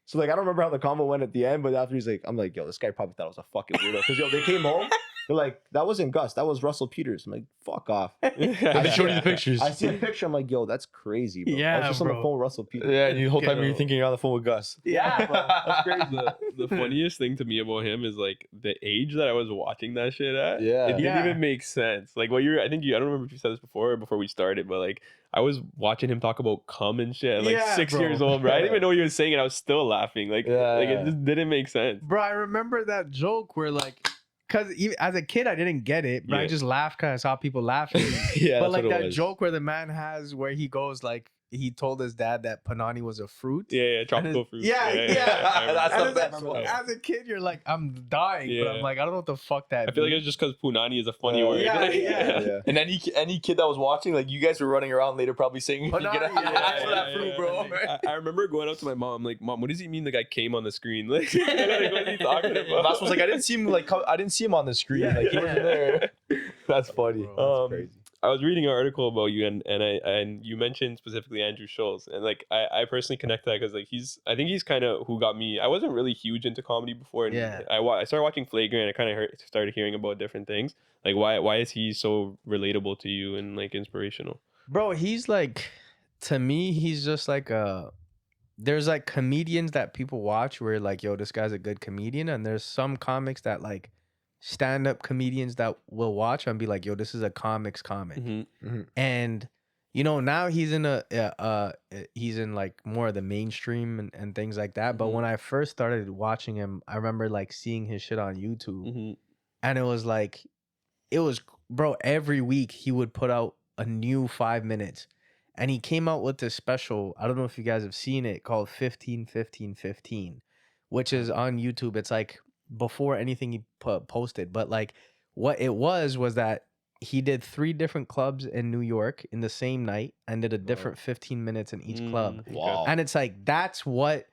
So like I don't remember how the convo went at the end, but after he's like, I'm like, yo, this guy probably thought I was a fucking weirdo. Because yo, they came home. They're like, that wasn't Gus. That was Russell Peters. I'm like, fuck off. But they showed you the pictures. I see a picture. I'm like, yo, that's crazy, bro. I Yeah, was just on bro. the phone with Russell Peters. Yeah, and the whole time Okay. you're thinking you're on the phone with Gus. Yeah, bro. That's crazy. The funniest thing to me about him is like the age that I was watching that shit at. Yeah. It didn't Yeah. even make sense. Like what I don't remember if you said this before we started, but like I was watching him talk about cum and shit at like Yeah, 6 bro. years old, bro. I didn't even know what he was saying and I was still laughing. Like, Yeah, like yeah. it just didn't make sense. Bro, I remember that joke where like, cause even as a kid I didn't get it, but I Yeah. just laughed because I saw people laughing. Yeah, But that's like what it that was. joke where the man has where he goes like he told his dad that panani was a fruit. Yeah, tropical fruit. Yeah, yeah. I remember. That's And the it's like, best one. as a kid, you're like, I'm dying, but I'm Yeah. like, I don't know what the fuck that. I feel like means. it's just because punani is a funny word. Yeah, Like, yeah. Yeah. And any kid that was watching, like you guys were running around later, probably saying, Oh, "You no, get yeah, ask for that yeah, fruit, yeah. bro." I remember going up to my mom. I'm like, Mom, what does he mean? Like I came on the screen? Like, what is he talking about? Vass was like, I didn't see him on the screen. Yeah, Like he wasn't there. That's funny. Bro, Crazy. I was reading an article about you, and you mentioned specifically Andrew Schultz, and like I personally connect to that because like I think he's kind of who got me. I wasn't really huge into comedy before, and Yeah. I started watching Flagrant. I kind of started hearing about different things. Like why is he so relatable to you and like inspirational? Bro, he's like, to me, he's just like there's like comedians that people watch where like, yo, this guy's a good comedian, and there's some comics that like stand-up comedians that will watch and be like, yo, this is a comics comic. Mm-hmm. And you know, now he's in he's in like more of the mainstream and things like that. But Mhm. when I first started watching him, I remember like seeing his shit on YouTube, Mm-hmm. and it was bro, every week he would put out a new 5 minutes, and he came out with this special. I don't know if you guys have seen it, called 15-15-15, which is on YouTube. It's like before anything he posted, but like what it was that he did 3 different clubs in New York in the same night and did a different 15 minutes in each club. Wow. And it's like, that's what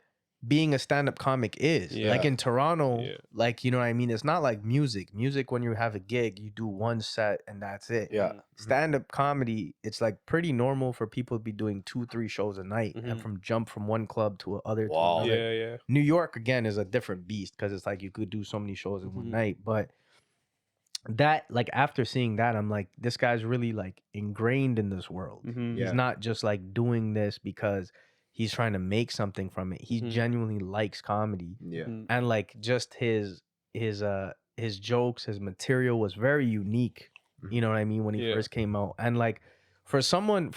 being a stand-up comic is. Yeah. Like in Toronto, Yeah. like, you know what I mean? It's not like music. When you have a gig, you do one set and that's it. Yeah. Stand-up comedy, it's like pretty normal for people to be doing 2-3 shows a night and jump from one club to other. Wow. To another. Yeah. New York, again, is a different beast because it's like you could do so many shows in one night. But that, like, after seeing that, I'm like, this guy's really like ingrained in this world. Mm-hmm. Yeah. He's not just like doing this because he's trying to make something from it. He Mhm. genuinely likes comedy, Yeah. and like just his jokes, his material was very unique. You know what I mean? When he Yeah. first came out, and like for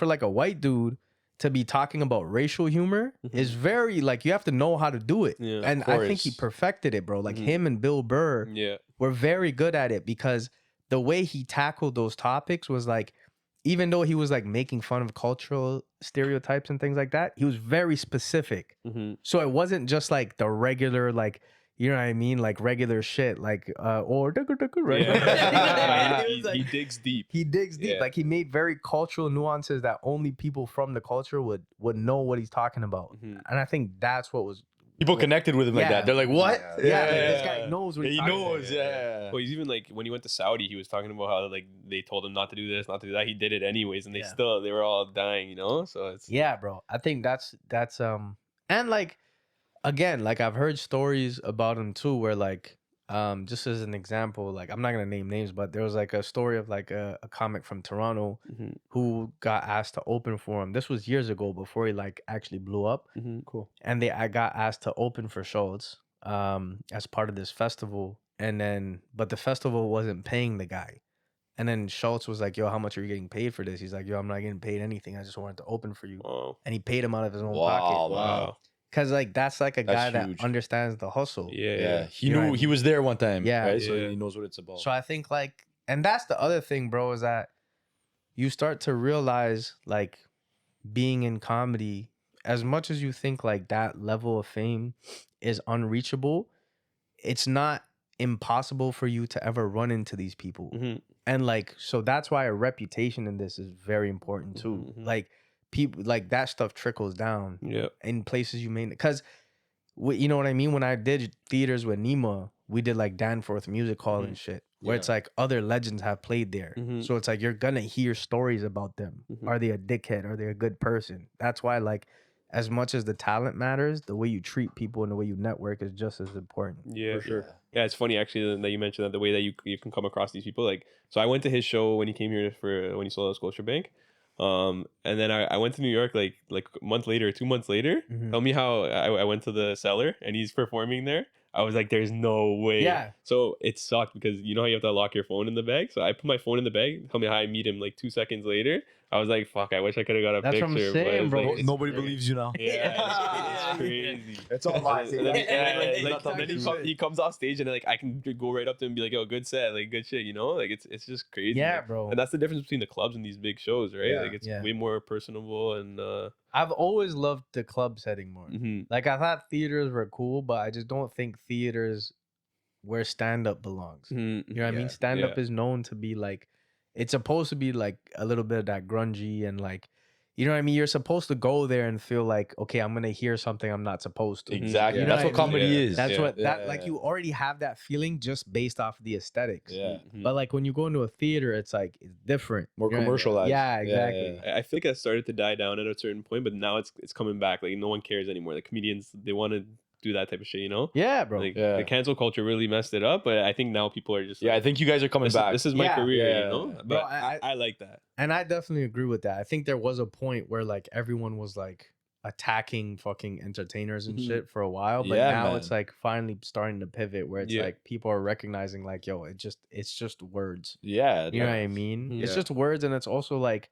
like a white dude, to be talking about racial humor is very like you have to know how to do it. Yeah, and I think he perfected it, bro. Like him and Bill Burr were very good at it because the way he tackled those topics was like, even though he was like making fun of cultural stereotypes and things like that, he was very specific. So it wasn't just like the regular, like, you know what I mean? Like regular shit, like, or right? He digs deep. He digs deep. Like he made very cultural nuances that only people from the culture would know what he's talking about. And I think that's what was People connected with him like that. They're like, what? Yeah, like, this guy knows what he knows. Yeah. Well, he's even like when he went to Saudi, he was talking about how like they told him not to do this, not to do that. He did it anyways, and they were all dying, you know. So it's bro. I think that's and like again, like I've heard stories about him too, where like just as an example, like I'm not gonna name names, but there was like a story of like a comic from Toronto who got asked to open for him. This was years ago before he like actually blew up. Cool. And I got asked to open for Schultz as part of this festival, and then but the festival wasn't paying the guy. And then Schultz was like, yo, how much are you getting paid for this? He's like, yo, I'm not getting paid anything. I just wanted to open for you. And he paid him out of his own pocket. Wow. Cause like that's like a guy huge. that understands the hustle. Yeah. He knew he was there one time. Yeah. Right? So he knows what it's about. So I think like, and that's the other thing, bro, is that you start to realize like being in comedy, as much as you think like that level of fame is unreachable, it's not impossible for you to ever run into these people. And like, so that's why a reputation in this is very important too. Like people like that stuff trickles down in places you may, because you know what I mean? When I did theaters with Nima, we did like Danforth Music Hall and shit, where it's like other legends have played there. So it's like you're gonna hear stories about them. Are they a dickhead? Are they a good person? That's why like as much as the talent matters, the way you treat people and the way you network is just as important. Yeah, For sure. Yeah, it's funny actually that you mentioned that the way that you can come across these people. Like, so I went to his show when he came here for when he sold out Scotiabank. And then I went to New York like a month later, 2 months later. Tell me how I went to the Cellar and he's performing there. I was like, there's no way. Yeah. So it sucked because you know how you have to lock your phone in the bag? So I put my phone in the bag. Tell me how I meet him like 2 seconds later. I was like, fuck, I wish I could have got a That's picture. what I'm saying, but it's bro. like, Nobody believes you now. yeah, it's crazy. It's all lies. And then he comes off stage and like I can go right up to him and be like, yo, good set, like good shit, you know? Like it's just crazy. Yeah, bro. And that's the difference between the clubs and these big shows, right? Yeah. Like it's way more personable and I've always loved the club setting more. Like I thought theaters were cool, but I just don't think theaters where stand-up belongs. You know what I mean? Stand-up is known to be like, it's supposed to be like a little bit of that grungy and like, you know what I mean? You're supposed to go there and feel like, okay, I'm gonna hear something I'm not supposed to. Exactly. You know That's what comedy is. That's what that like you already have that feeling just based off of the aesthetics. But like when you go into a theater, it's like it's different. More You know what I mean? commercialized. Yeah, exactly. I feel like that started to die down at a certain point, but now it's coming back. Like no one cares anymore. The comedians, they want to do that type of shit, you know? Yeah, bro. Like the cancel culture really messed it up, but I think now people are just like, I think you guys are coming back. This is my career, you know? But Bro, I like that. And I definitely agree with that. I think there was a point where like everyone was like attacking fucking entertainers and shit for a while, but now it's like finally starting to pivot where it's like people are recognizing like, yo, it's just words. Yeah. You know what I mean? It's just words, and it's also like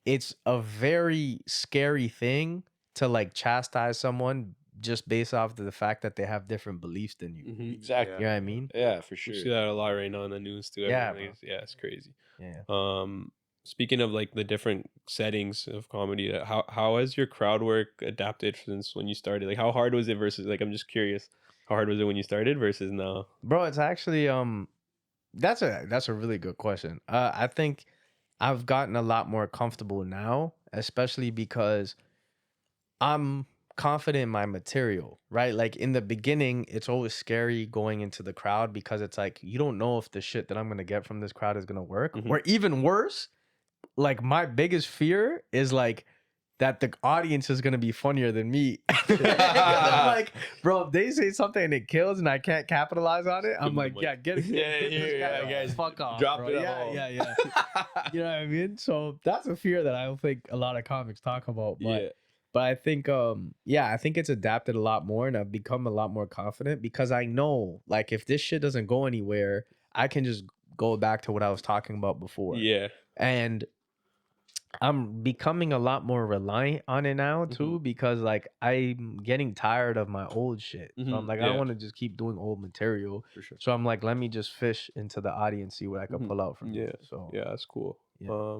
it's a very scary thing to like chastise someone just based off of the fact that they have different beliefs than you. Exactly. You know what I mean? Yeah, for sure. You see that a lot right now in the news too. Yeah, It's crazy. Yeah. Speaking of like the different settings of comedy, how has your crowd work adapted since when you started? Like how hard was it versus like I'm just curious, how hard was it when you started versus now? Bro, it's actually that's a really good question. I think I've gotten a lot more comfortable now, especially because I'm confident in my material, right? Like in the beginning, it's always scary going into the crowd because it's like you don't know if the shit that I'm gonna get from this crowd is gonna work. Or even worse, like my biggest fear is like that the audience is gonna be funnier than me. I'm like, bro, if they say something and it kills and I can't capitalize on it, I'm like, yeah, get it. guys, fuck off. drop bro. it. Yeah. You know what I mean? So that's a fear that I don't think a lot of comics talk about. But I think I think it's adapted a lot more and I've become a lot more confident because I know like if this shit doesn't go anywhere, I can just go back to what I was talking about before. Yeah. And I'm becoming a lot more reliant on it now too, because like I'm getting tired of my old shit. So I'm like, I don't want to just keep doing old material. For sure. So I'm like, let me just fish into the audience, see what I can pull out from Yeah. it. So Yeah, that's cool. Yeah.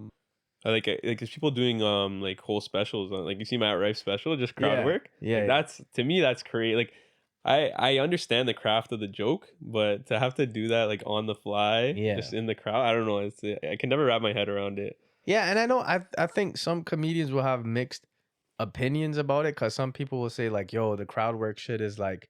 I like there's people doing like whole specials on, like you see Matt Rife special, just crowd Yeah. work. Yeah, Like yeah. that's, to me, that's great. Like I understand the craft of the joke, but to have to do that like on the fly, Yeah. just in the crowd, I don't know. I can never wrap my head around it. Yeah, and I know I think some comedians will have mixed opinions about it, because some people will say like, yo, the crowd work shit is like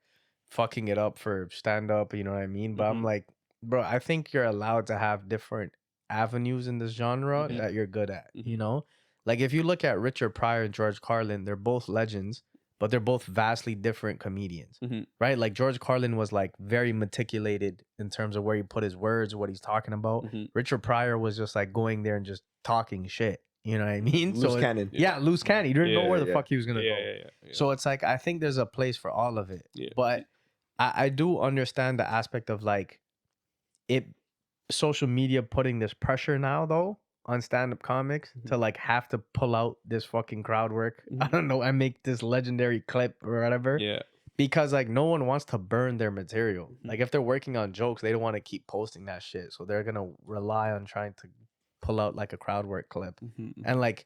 fucking it up for stand up, you know what I mean? But I'm like, bro, I think you're allowed to have different avenues in this genre that you're good at, you know? Like if you look at Richard Pryor and George Carlin, they're both legends, but they're both vastly different comedians, right? Like George Carlin was like very meticulated in terms of where he put his words, what he's talking about. Richard Pryor was just like going there and just talking shit. You know what I mean? Loose cannon. Yeah, loose cannon. You didn't know where the yeah. fuck he was gonna go. So it's like I think there's a place for all of it. Yeah. But I do understand the aspect of like it, social media putting this pressure now though on stand-up comics to like have to pull out this fucking crowd work. I don't know, and make this legendary clip or whatever. Yeah. Because like no one wants to burn their material. Like if they're working on jokes, they don't want to keep posting that shit. So they're gonna rely on trying to pull out like a crowd work clip. And like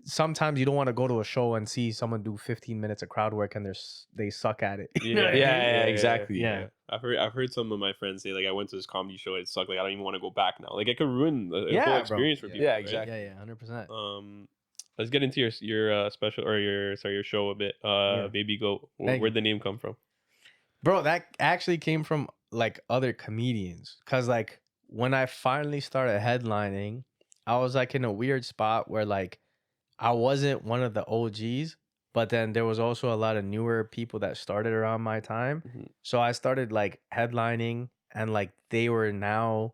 sometimes you don't want to go to a show and see someone do 15 minutes of crowd work and they suck at it. You know what I mean? Exactly. Yeah. I've heard some of my friends say like, I went to this comedy show, it sucked. Like I don't even want to go back now. Like it could ruin the Yeah, whole bro. experience for people. Yeah, right? exactly. Yeah, 100%. Let's get into your special, or your show a bit. Baby Goat. Where'd the name come from? Bro, that actually came from like other comedians. Cause like when I finally started headlining, I was like in a weird spot where like I wasn't one of the OGs, but then there was also a lot of newer people that started around my time. So I started like headlining, and like they were now,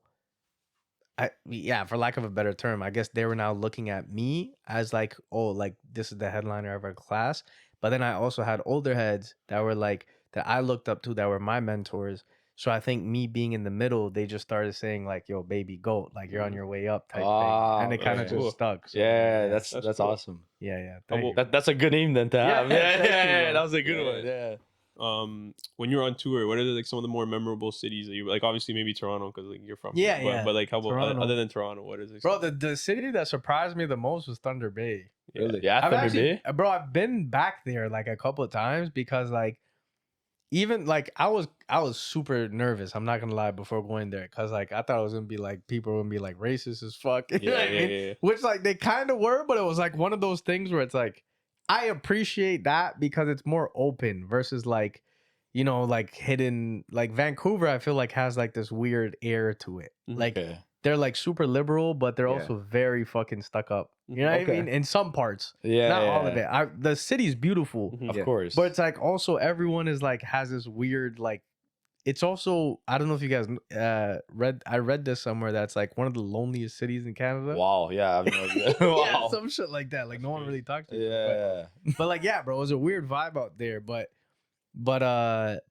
for lack of a better term, I guess they were now looking at me as like, oh, like this is the headliner of our class. But then I also had older heads that were like, that I looked up to, that were my mentors. So I think me being in the middle, they just started saying like, yo, baby goat, like you're on your way up type thing. And it kind of that's cool. just stuck. So, That's cool. awesome. Yeah. How Thank you. about- That's a good name then to have. thank you, That was a good Yeah. one. Yeah. When you're on tour, what are like some of the more memorable cities that you like? Obviously, maybe Toronto because like you're from. Yeah, here, yeah. But like, how about Toronto. other than Toronto? What is it? Bro, the city that surprised me the most was Thunder Bay. Really? Yeah, I've Thunder actually, Bay. bro, I've been back there like a couple of times because like even like I was super nervous. I'm not gonna lie before going there, because like I thought it was gonna be like people were gonna be like racist as fuck. You know what I mean? Yeah. Which like they kind of were, but it was like one of those things where it's like I appreciate that because it's more open versus like, you know, like hidden. Like Vancouver, I feel like has like this weird air to it. Like they're like super liberal, but they're also very fucking stuck up. You know what I mean? In some parts, not all of it. The city's beautiful, Of course. but it's like also everyone is like has this weird like. It's also, I don't know if you guys read. I read this somewhere that's like one of the loneliest cities in Canada. Wow. Yeah. I've no idea. Yeah, Wow. some shit like that. Like no one really talks to you. Yeah. But like yeah, bro, it was a weird vibe out there. But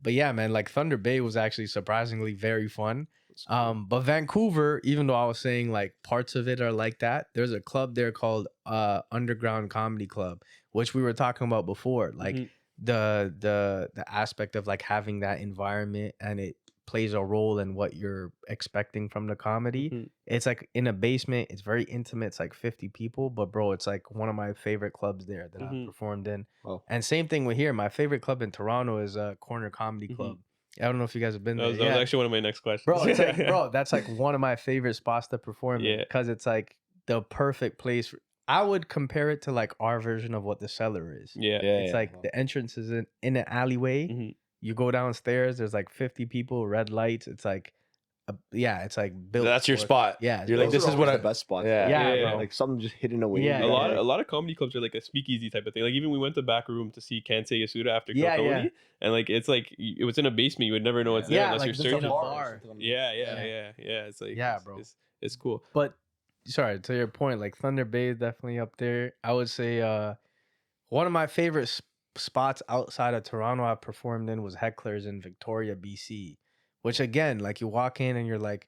yeah, man, like Thunder Bay was actually surprisingly very fun. But Vancouver, even though I was saying like parts of it are like that, there's a club there called Underground Comedy Club, which we were talking about before. Like the aspect of like having that environment, and it plays a role in what you're expecting from the comedy. It's like in a basement, it's very intimate, it's like 50 people, but bro, it's like one of my favorite clubs there that I've performed in. And same thing with here, my favorite club in Toronto is Corner Comedy Club. I don't know if you guys have been there. That was actually one of my next questions. Bro, it's like, bro, that's like one of my favorite spots to perform in, Yeah. because it's like the perfect place. I would compare it to like our version of what the Cellar is. Yeah. It's like the entrance is in an alleyway. You go downstairs, there's like 50 people, red lights. It's like, it's like built. That's your for- spot. Yeah. You're like, Those this are is what always I. the best spots. Yeah. Yeah, bro. Like something just hidden away. Yeah, A lot, yeah. a lot of comedy clubs are like a speakeasy type of thing. Like even we went to Back Room to see Kante Yasuda after Yeah, Kiltony, yeah. and like it's like it was in a basement. You would never know it's there Yeah, unless like you're this is a searching. bar. Yeah. It's like Yeah, bro. It's cool. But sorry, to your point, like Thunder Bay is definitely up there. I would say one of my favorite spots outside of Toronto I performed in was Heckler's in Victoria, BC. Which again, like you walk in and you're like,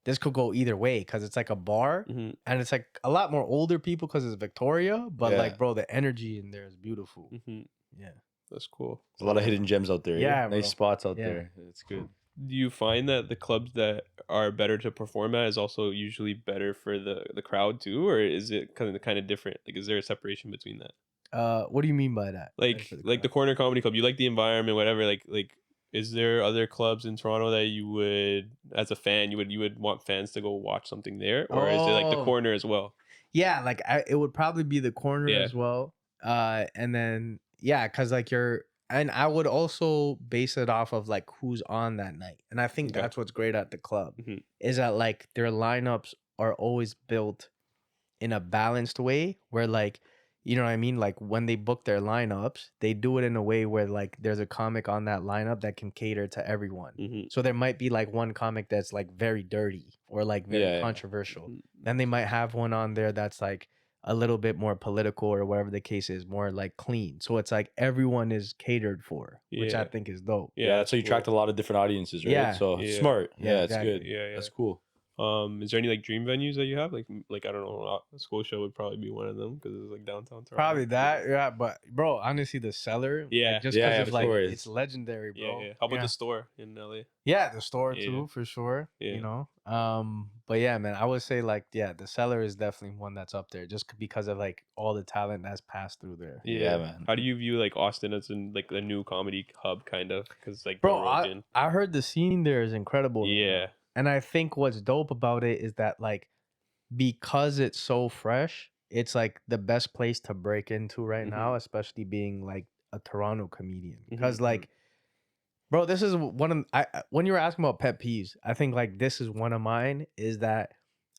this could go either way because it's like a bar Mm-hmm. and it's like a lot more older people because it's Victoria, but Yeah. like, bro, the energy in there is beautiful. Mm-hmm. Yeah. That's cool. There's a lot of hidden gems out there. Yeah, Yeah, nice bro. spots out Yeah. there. It's good. Do you find that the clubs that are better to perform at is also usually better for the crowd too, or is it kind of different? Like, is there a separation between that? What do you mean by that? Like For the the crowd. Corner Comedy Club, you like the environment, whatever. Like, is there other clubs in Toronto that you would, as a fan, you would want fans to go watch something there, or is it like the Oh. Corner as well? Yeah, like it would probably be the corner Yeah. as well. And then yeah, because like and I would also base it off of like who's on that night. And I think Okay. that's what's great at the club Mhm. is that like their lineups are always built in a balanced way where like, you know what I mean? Like when they book their lineups, they do it in a way where like there's a comic on that lineup that can cater to everyone. Mm-hmm. So there might be like one comic that's like very dirty or like very Yeah, yeah. controversial. Then they might have one on there that's like a little bit more political or whatever the case is, more like clean. So it's like everyone is catered for, which I Yeah. think is dope. Yeah, that's how you attract a lot of different audiences, right? Yeah. So Yeah. smart. Yeah, Yeah, exactly. it's good. Yeah, yeah. That's cool. Is there any like dream venues that you have? Like I don't know, Scotia would probably be one of them because it's like downtown Toronto. Probably that, yeah. But bro, honestly, the cellar, Yeah. like, just Yeah, because of of like course. it's legendary, bro. Yeah, yeah. How about the store in LA? Yeah, the store Yeah. too, for sure. Yeah. You know, but yeah, man, I would say like yeah, the cellar is definitely one that's up there, just because of like all the talent that's passed through there. Yeah, man. How do you view like Austin as in like the new comedy hub kind of? Because like Bro, Joe Rogan. I heard the scene there is incredible. right now. Yeah. And I think what's dope about it is that like because it's so fresh, it's like the best place to break into right now, especially being like a Toronto comedian. Because like, bro, this is one of when you were asking about pet peeves, I think like this is one of mine. Is that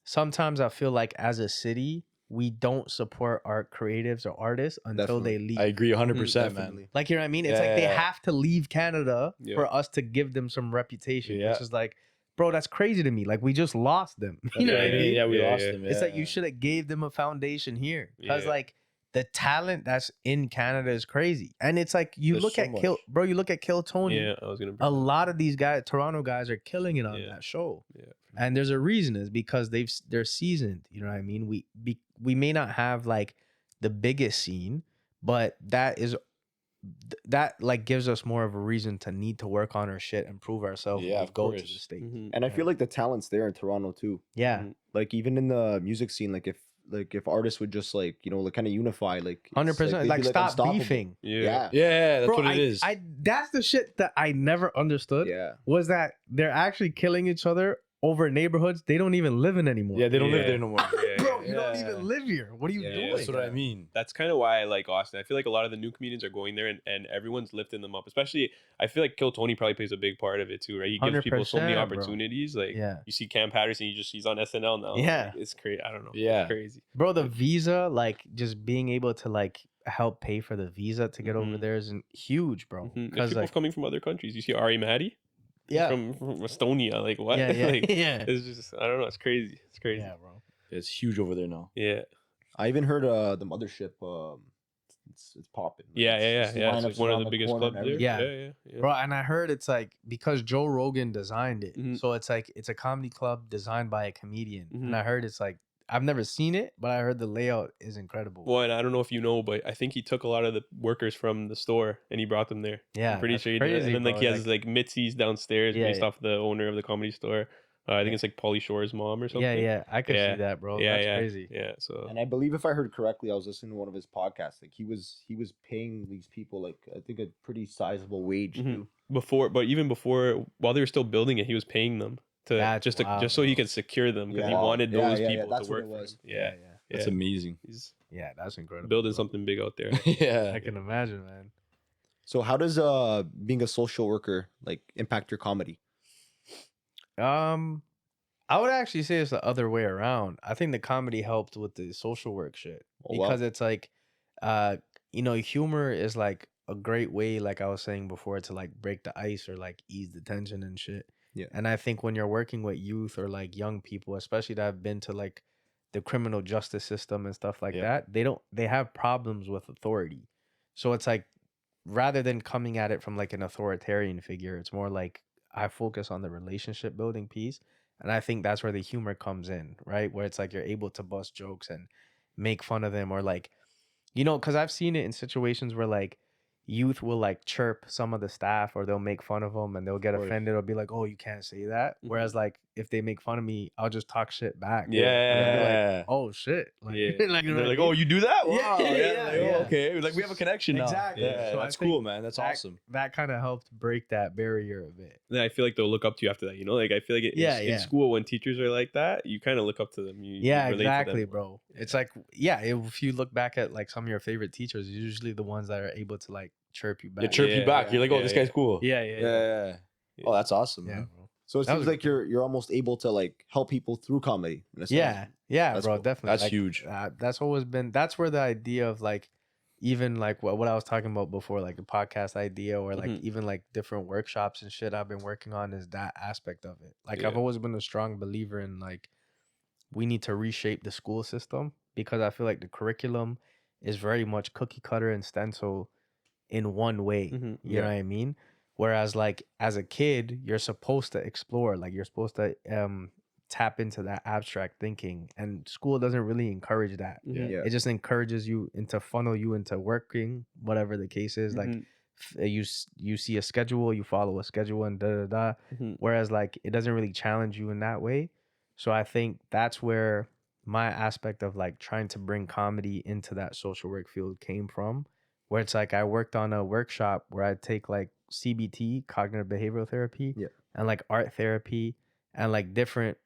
sometimes I feel like as a city we don't support our creatives or artists until they leave. I agree 100%, man. Definitely. Like, you know what I mean? It's Yeah, like they yeah, yeah. have to leave Canada Yeah. for us to give them some reputation. Yeah. Which is like, bro, that's crazy to me. Like, we just lost them. You know what I mean? Yeah, we Yeah, lost yeah. him. It's yeah. like you should have gave them a foundation here. Because Yeah. like the talent that's in Canada is crazy. And it's like you There's look so at much. you look at Kill Tony. Yeah, I was gonna. A lot of these guys, Toronto guys, are killing it on Yeah. that show. Yeah. And there's a reason, is because they're seasoned. You know what I mean? We may not have like the biggest scene, but that like gives us more of a reason to need to work on our shit and prove ourselves Yeah, when we of go to the course. States. Mhm. And I feel like the talent's there in Toronto too. Yeah, Mhm. Like even in the music scene, like if artists would just like like kind of unify, like 100%. they'd Like, be, stop unstoppable. beefing. Yeah. Yeah, that's Bro, what it is. that's the shit that I never understood. Yeah. Was that they're actually killing each other over neighborhoods they don't even live in anymore. Yeah, they don't live Yeah. there no more. Yeah, Bro, yeah, you don't yeah. even live here. What are you Yeah, doing? That's what I mean. That's kind of why I like Austin. I feel like a lot of the new comedians are going there and everyone's lifting them up. Especially, I feel like Kill Tony probably plays a big part of it too, right? He gives people so many 100%, bro. opportunities. Like, Yeah. you see Cam Patterson, he's on SNL now. Yeah. Like, it's crazy. I don't know. Yeah. It's crazy. Bro, the visa, like just being able to like help pay for the visa to get over Mhm. there is huge, bro. Mhm. There's Because people like, coming from other countries. You see Ari Mahdi yeah, from Estonia. Like, what? yeah, yeah, Like, yeah, it's just, I don't know. It's crazy. It's crazy. yeah, bro. It's huge over there now. Yeah. I even heard the mothership. It's popping. Yeah. It's It's lineups like one of around the biggest corner and clubs there. everything. Yeah. Bro, and I heard it's like because Joe Rogan designed it, Mhm. so it's like it's a comedy club designed by a comedian, Mhm. and I heard it's like I've never seen it, but I heard the layout is incredible. Well, and I don't know if you know, but I think he took a lot of the workers from the store and he brought them there. Yeah, I'm pretty that's sure he did. crazy, And then like bro. he has like Mitzi's downstairs Yeah, based yeah. off the owner of the comedy store. I think it's like Pauly Shore's mom or something. yeah, I could Yeah. see that, bro. Yeah, That's yeah, crazy. Yeah. So And I believe if I heard correctly, I was listening to one of his podcasts. Like he was paying these people like I think a pretty sizable wage. Mhm. Too. even before, while they were still building it, he was paying them to That's just wild, so he bro. could secure them because he Yeah. wanted Yeah, those yeah, people that's to what work it for was. him. Yeah. That's Yeah. amazing. He's Yeah, that's incredible. building bro. something big out there. Yeah. I can imagine, man. So how does being a social worker like impact your comedy? I would actually say it's the other way around. I think the comedy helped with the social work shit Oh, wow. because it's like, humor is like a great way, like I was saying before, to like break the ice or like ease the tension and shit. Yeah. And I think when you're working with youth or like young people, especially that have been to like the criminal justice system and stuff like Yeah. that, they have problems with authority. So it's like rather than coming at it from like an authoritarian figure, it's more like I focus on the relationship building piece. And I think that's where the humor comes in, right? Where it's like you're able to bust jokes and make fun of them, or like, because I've seen it in situations where like youth will like chirp some of the staff, or they'll make fun of them and they'll get course. offended or be like, oh, you can't say that. Whereas like if they make fun of me, I'll just talk shit back. Yeah. And they'll be Yeah. like, oh shit. Like, Yeah. like, And they're like, oh, you do that? Yeah, Wow. yeah, Yeah. yeah, Like, oh, yeah. okay. Like we have a connection now. Exactly. Yeah, So I that's think cool, man. That's awesome. That kind of helped break that barrier a bit. Then I feel like they'll look up to you after that. Like I feel like in school when teachers are like that, you kind of look up to them. You relate to Exactly, them. bro. It's like, if you look back at like some of your favorite teachers, it's usually the ones that are able to like chirp you back. Yeah, chirp you back. You're like, oh, this guy's cool. Yeah. Oh, that's awesome, Yeah, man. bro. So it That seems was- like you're almost able to like help people through comedy. In a sense. Yeah, That's bro, cool. definitely. That's Like, huge. That's always been. That's where the idea of like, even like what I was talking about before, like the podcast idea, or like Mhm. even like different workshops and shit I've been working on, is that aspect of it. Like Yeah. I've always been a strong believer in like, we need to reshape the school system, because I feel like the curriculum is very much cookie cutter and stencil in one way. Mhm. You know what I mean? Whereas like as a kid, you're supposed to explore, like you're supposed to tap into that abstract thinking, and school doesn't really encourage that. Mhm. Yeah. It just encourages you into funnel you into working, whatever the case is. Like Mhm. you see a schedule, you follow a schedule, and da da da. Mhm. Whereas like it doesn't really challenge you in that way. So I think that's where my aspect of like trying to bring comedy into that social work field came from, where it's like I worked on a workshop where I take like CBT, cognitive behavioral therapy, Yeah. and like art therapy, and like different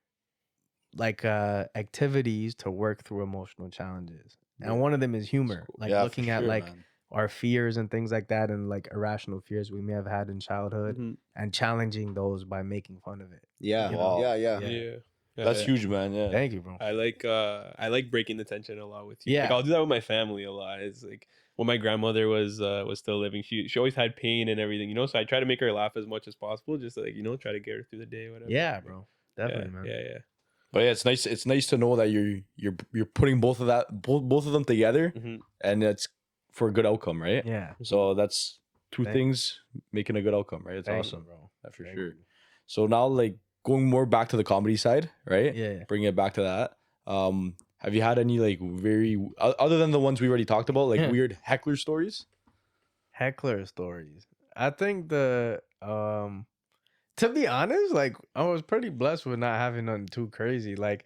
like activities to work through emotional challenges. Yeah. And one of them is humor, cool. like Yeah, for looking at sure, like man. our fears and things like that, and like irrational fears we may have had in childhood, Mhm. and challenging those by making fun of it. Yeah. You know? Yeah. Yeah. Yeah. That's Yeah. huge, man. Yeah. Thank you, bro. I like breaking the tension a lot with you. Like Yeah. I'll do that with my family a lot. It's like when my grandmother was still living, she always had pain and everything, so I try to make her laugh as much as possible, just to, like, try to get her through the day, whatever. Yeah, bro. Definitely, man. Yeah. But yeah, it's nice. It's nice to know that you're putting both of them together, Mhm. and it's for a good outcome, right? Yeah. So that's two Thank- things making a good outcome, right? It's Thank awesome, you, bro. yeah, for Thank sure. you. So now, like going more back to the comedy side, right? Yeah. Bringing it back to that. Have you had any like other than the ones we already talked about, like Yeah. weird heckler stories? Heckler stories. I think to be honest, like I was pretty blessed with not having nothing too crazy. Like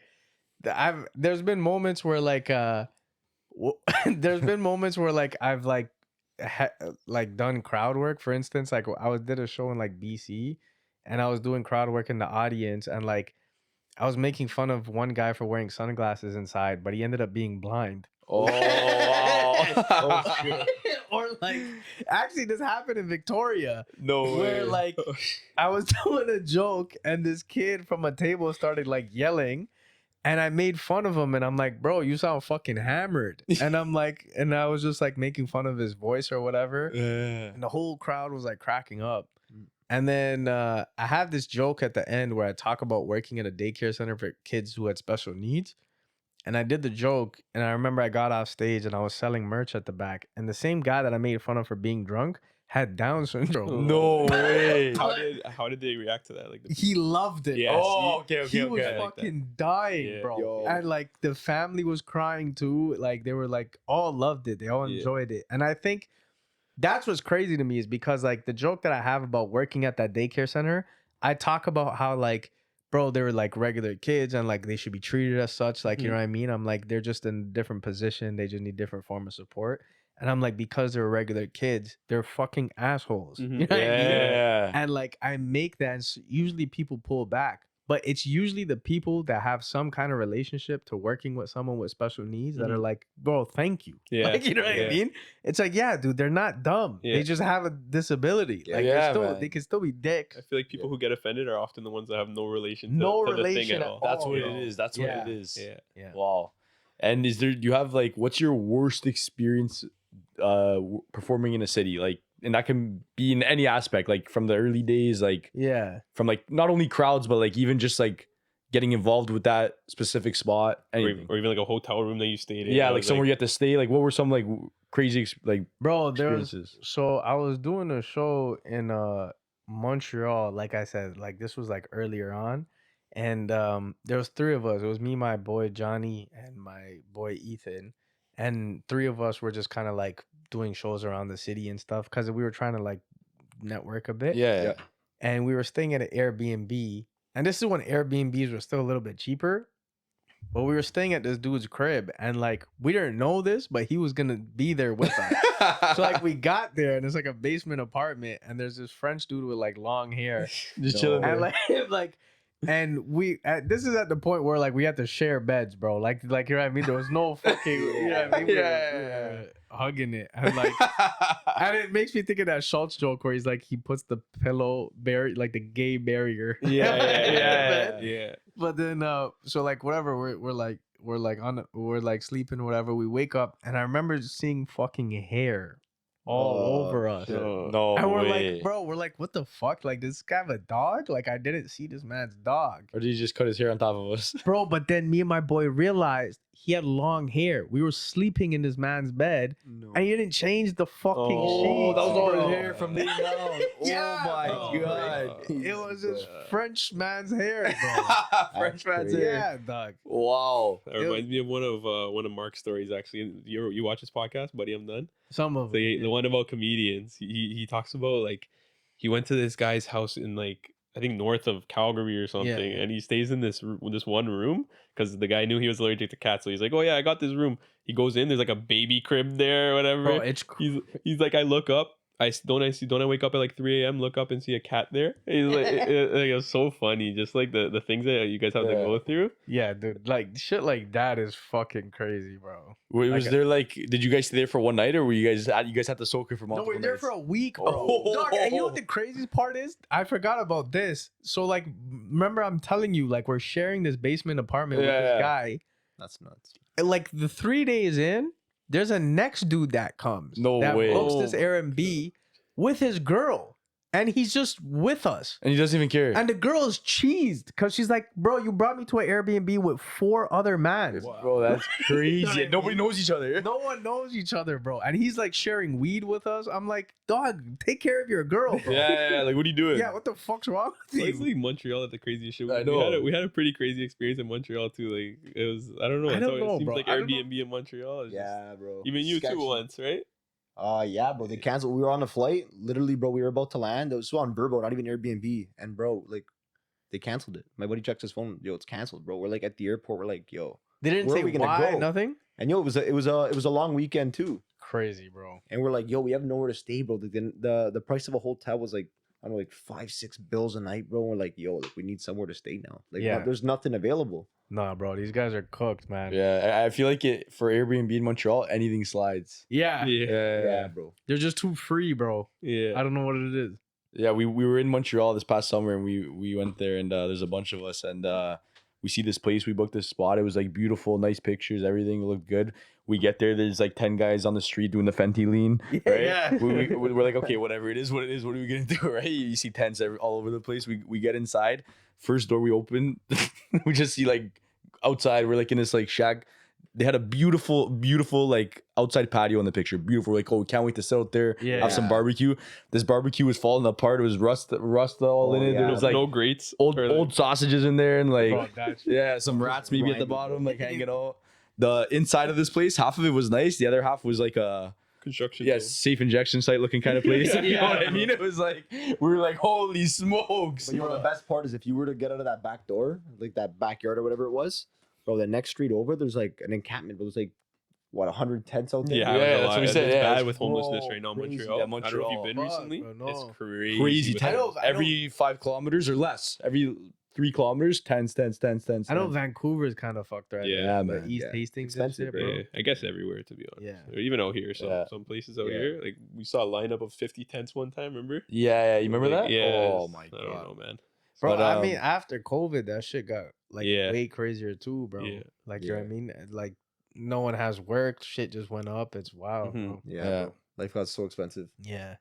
there's been moments where like there's been moments where like I've like like done crowd work. For instance, like did a show in like BC, and I was doing crowd work in the audience, and like I was making fun of one guy for wearing sunglasses inside, but he ended up being blind. Oh, wow. Oh, shit. Or like actually this happened in Victoria, No where way. like I was doing a joke and this kid from a table started like yelling, and I made fun of him, and I'm like, bro, you sound fucking hammered. And I'm like, and I was just like making fun of his voice or whatever, Yeah. and the whole crowd was like cracking up. And then I have this joke at the end where I talk about working at a daycare center for kids who had special needs. And I did the joke, and I remember I got off stage and I was selling merch at the back. And the same guy that I made fun of for being drunk had Down syndrome. No way. How did they react to that? Like He loved it. Yeah, Oh, okay, He was I like that. fucking dying, Yeah. bro. Yo. And like the family was crying too. Like they were like all loved it. They all Yeah. enjoyed it. And I think that's what's crazy to me, is because like the joke that I have about working at that daycare center, I talk about how like, bro, they were like regular kids and like they should be treated as such. Like, you know what I mean? I'm like, they're just in a different position. They just need different form of support. And I'm like, because they're regular kids, they're fucking assholes. Mhm. You know what I mean? Yeah. And like I make that, and usually people pull back, but it's usually the people that have some kind of relationship to working with someone with special needs that are like, bro, thank you. Yeah, Like, you know what I yeah. mean? It's like, yeah, dude, they're not dumb. Yeah. They just have a disability. Yeah. Like Yeah, they're man. they can still be dicks. I feel like people who get offended are often the ones that have no relation to, No to the thing relation at at all. That's Oh, what no. it is. That's Yeah. what it is. Yeah. Yeah. Wow. And do you have like, what's your worst experience performing in a city? Like, and that can be in any aspect, like from the early days, like Yeah. from like not only crowds, but like even just like getting involved with that specific spot. Or Anything. even, or even like a hotel room that you stayed in. Yeah, that like was, somewhere you had to stay. Like, what were some like crazy like Bro, there was experiences? so I was doing a show in Montreal, like I said, like this was like earlier on. And there was 3 of us. It was me, my boy Johnny, and my boy Ethan. And 3 of us were just kind of like doing shows around the city and stuff because we were trying to like network a bit. Yeah. Yeah. And we were staying at an Airbnb. And this is when Airbnbs were still a little bit cheaper. But we were staying at this dude's crib. And like, we didn't know this, but he was going to be there with us. So like, we got there and it's like a basement apartment. And there's this French dude with like long hair. Just No. chilling And there. like, and this is at the point where like we had to share beds, bro. Like you know what I mean? There was no fucking, you know what I mean? We were hugging it. And like, and it makes me think of that Schultz joke where he's like, he puts the pillow like the gay barrier. Yeah. But then, so like whatever, we're like sleeping, whatever. We wake up and I remember seeing fucking hair all Oh, over us. shit. No And we're way. like, bro, we're like, what the fuck? Like, does this guy have a dog? Like, I didn't see this man's dog. Or did he just cut his hair on top of us? Bro, but then me and my boy realized he had long hair. We were sleeping in this man's bed No. and he didn't change the fucking sheets. that was all bro. his hair from the down. Yeah, Oh my bro. god. It was this French man's hair, bro. French man's crazy. hair. Yeah, dog. Wow. That reminds me of one of Mark's stories. Actually, you watch his podcast, Buddy? I'm Done. Some of The them. one about comedians. He talks about like he went to this guy's house in like I think north of Calgary or something, Yeah. and he stays in this one room because the guy knew he was allergic to cats. So he's like, "Oh yeah, I got this room." He goes in. There's like a baby crib there or whatever. Bro, it's He's like, I look up. Don't I wake up at like 3 a.m. look up and see a cat there? He's like, it was so funny, just like the things that you guys have to Yeah. go through. yeah, dude. Like shit like that is fucking crazy, bro. Was there like, did you guys stay there for one night or were you guys had to soak it for No, multiple we're there nights? for a week, bro. Oh. Dog, and you know what the craziest part is? I forgot about this. So like, remember I'm telling you, like we're sharing this basement apartment with Yeah. this guy. That's nuts. And like the 3 days in, there's a next dude that comes. No that way. books this Airbnb with his girl, and he's just with us. And he doesn't even care. And the girl is cheesed because she's like, "Bro, you brought me to an Airbnb with 4 other men. Bro, that's crazy. Like, Nobody knows each other. No one knows each other, bro." And he's like sharing weed with us. I'm like, "Dog, take care of your girl, bro." Yeah, like what are you doing? Yeah, what the fuck's wrong with It's you? like Montreal at the craziest shit. I know. We had a pretty crazy experience in Montreal too. Like it was, I don't know. I don't It know, seems bro. like I don't know. Airbnb in Montreal. Is Yeah, bro. Just, even you Sketchy. too once, right? Yeah, bro. They canceled. We were on a flight. Literally, bro. We were about to land. It was on Burbo, not even Airbnb. And bro, like, they canceled it. My buddy checks his phone. Yo, it's canceled, bro. We're like at the airport. We're like, yo. They didn't Where are say we gonna why, go? nothing. And yo, it was a long weekend too. Crazy, bro. And we're like, yo, we have nowhere to stay, bro. The price of a hotel was like, I don't know, like $5-6 a night, bro. We're like, yo, like we need somewhere to stay now. Like, Yeah. there's nothing available. Nah, bro, these guys are cooked, man. Yeah, I feel like it for Airbnb in Montreal, anything slides. Yeah, Yeah, bro. they're just too free, bro. Yeah. I don't know what it is. Yeah, we were in Montreal this past summer and we went there and there's a bunch of us and we see this place. We booked this spot. It was like beautiful, nice pictures. Everything looked good. We get there. There's like 10 guys on the street doing the Fenty lean. Right? Yeah. We're like, okay, whatever it is, what it is. What are we gonna do? Right? You see tents all over the place. We get inside. First door we open, we just see like outside. We're like in this like shack. They had a beautiful, beautiful like outside patio in the picture. Beautiful. We're like, oh, we can't wait to sit out there, Yeah. have some barbecue. This barbecue was falling apart. It was rust all in Oh, it. There yeah. was like no grates. old or, like, old sausages in there and like Bro, that's yeah, some rats maybe at the grinding. bottom like hanging out. The inside of this place, half of it was nice. The other half was like a construction. yeah, zone. safe injection site looking kind of place. You know Yeah, what I bro. mean? It was like we were like, holy smokes. But you know the best part is if you were to get out of that back door, like that backyard or whatever it was, bro, the next street over, there's like an encampment, but there's like what 100 tents out there. Yeah, Yeah, yeah, that's what we said, It's yeah, bad it's with homelessness so right now in crazy. Montreal. Yeah, I don't know if Montreal. you've been Fuck, recently. bro, no. It's crazy. crazy with I tent. know- I know- Every 5 kilometers or less. Every 3 kilometers, tents. I know Vancouver's kind of fucked right Yeah, now. man, The East yeah. Hastings and Expensive, shit, bro. Yeah, I guess everywhere to be honest. Yeah. Or even out here, Yeah. some places out Yeah. here, like we saw a lineup of 50 tents one time. Remember? Yeah, you remember Like, that? Yeah. Oh my I don't god. know, man. Bro, But, I mean, after COVID, that shit got like Yeah. way crazier too, bro. Yeah. Like, you know what I Yeah. mean? Like, no one has work. Shit just went up. It's wild, Mhm. bro. Yeah, Yeah. bro. Life got so expensive. Yeah.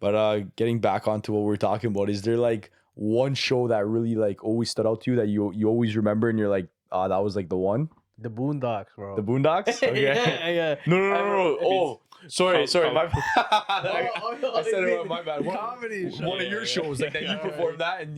But getting back onto what we're talking about, is there like one show that really like always stood out to you that you always remember and you're like, that was like the one? The Boondocks, bro. The Boondocks? Okay. yeah, yeah. No. I Oh, Sorry, my bad. oh, I said you it, mean my bad. comedy show. One of your shows, like that you Yeah, performed that,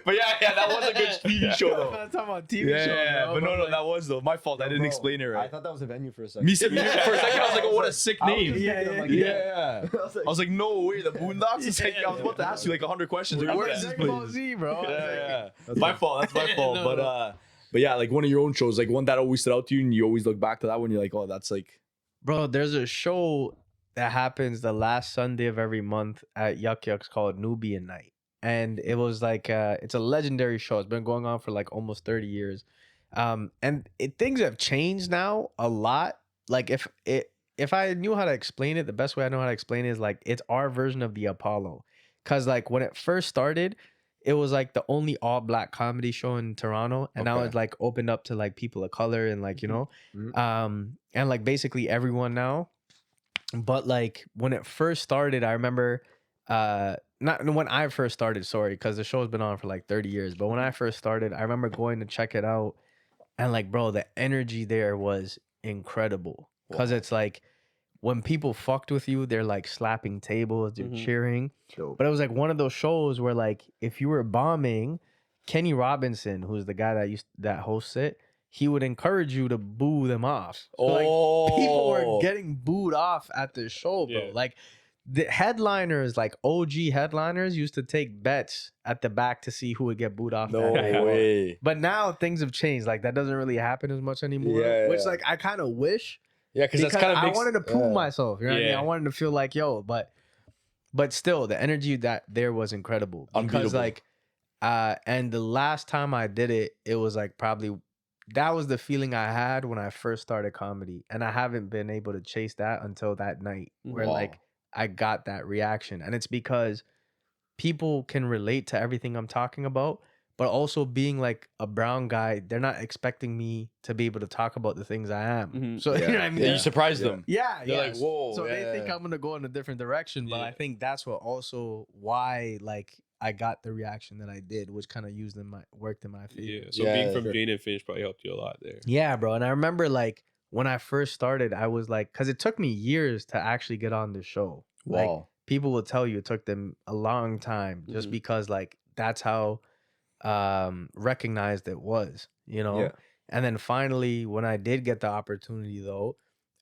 but yeah, that was a good TV show though. I'm talking about TV Yeah, shows, bro, but no, like, that was though. My fault. I didn't Bro, explain it I right. thought that was a venue for a second. Me for a second, I was like, oh, what a sick I was name. just Yeah, thinking, I'm like, Yeah. I was like, no way, the Boondocks. It's like I was about to ask you like 100 questions. Like, I'm where like is this Dragon Ball place? Z, bro. I was like, Yeah. That's My fine. fault. That's my fault. No, But yeah, like one of your own shows, like one that always stood out to you, and you always look back to that one. You're like, oh, that's like, Bro, there's a show that happens the last Sunday of every month at Yuck Yucks called Nubian Night. And it was like it's a legendary show. It's been going on for like almost 30 years. Things have changed now a lot. Like if I knew how to explain it, the best way I know how to explain it is like it's our version of the Apollo. Cause like when it first started, it was like the only all black comedy show in Toronto. And now Okay. it's like opened up to like people of color and like, you know, Mhm. and like basically everyone now. But like when it first started, I remember not when I first started, sorry, because the show's been on for like 30 years. But when I first started, I remember going to check it out. And like, bro, the energy there was incredible. Cause it's like when people fucked with you, they're like slapping tables, they're cheering. Dope. But it was like one of those shows where like if you were bombing, Kenny Robinson, who's the guy that hosts it, he would encourage you to boo them off. So, like, people were getting booed off at the show, bro. Yeah. Like the headliners, like OG headliners, used to take bets at the back to see who would get booed off. no that night. way. But now things have changed. Like that doesn't really happen as much anymore. Yeah, Which yeah. like I kind of wish. Yeah, because that's Because kind of I wanted to prove myself. You know what I mean? Yeah. I wanted to feel like, yo, but still the energy that there was incredible. Because Unbeatable. like and the last time I did it, it was like probably that was the feeling I had when I first started comedy. And I haven't been able to chase that until that night where Wow. like I got that reaction. And it's because people can relate to everything I'm talking about, but also being like a brown guy, they're not expecting me to be able to talk about the things I am. Mhm. So you know what I mean? Yeah, you surprised Yeah. them. Yeah, They're yeah. like, whoa. So they think yeah. I'm gonna go in a different direction, but I Yeah. think that's what also why like I got the reaction that I did, which kind of worked in my favor. Yeah. So Yeah, being from sure. Jane and Finch probably helped you a lot there. Yeah, bro. And I remember like when I first started, I was like, because it took me years to actually get on the show. Like Wow. people will tell you it took them a long time just Mhm. because like that's how recognized it was, you know? Yeah. And then finally, when I did get the opportunity though,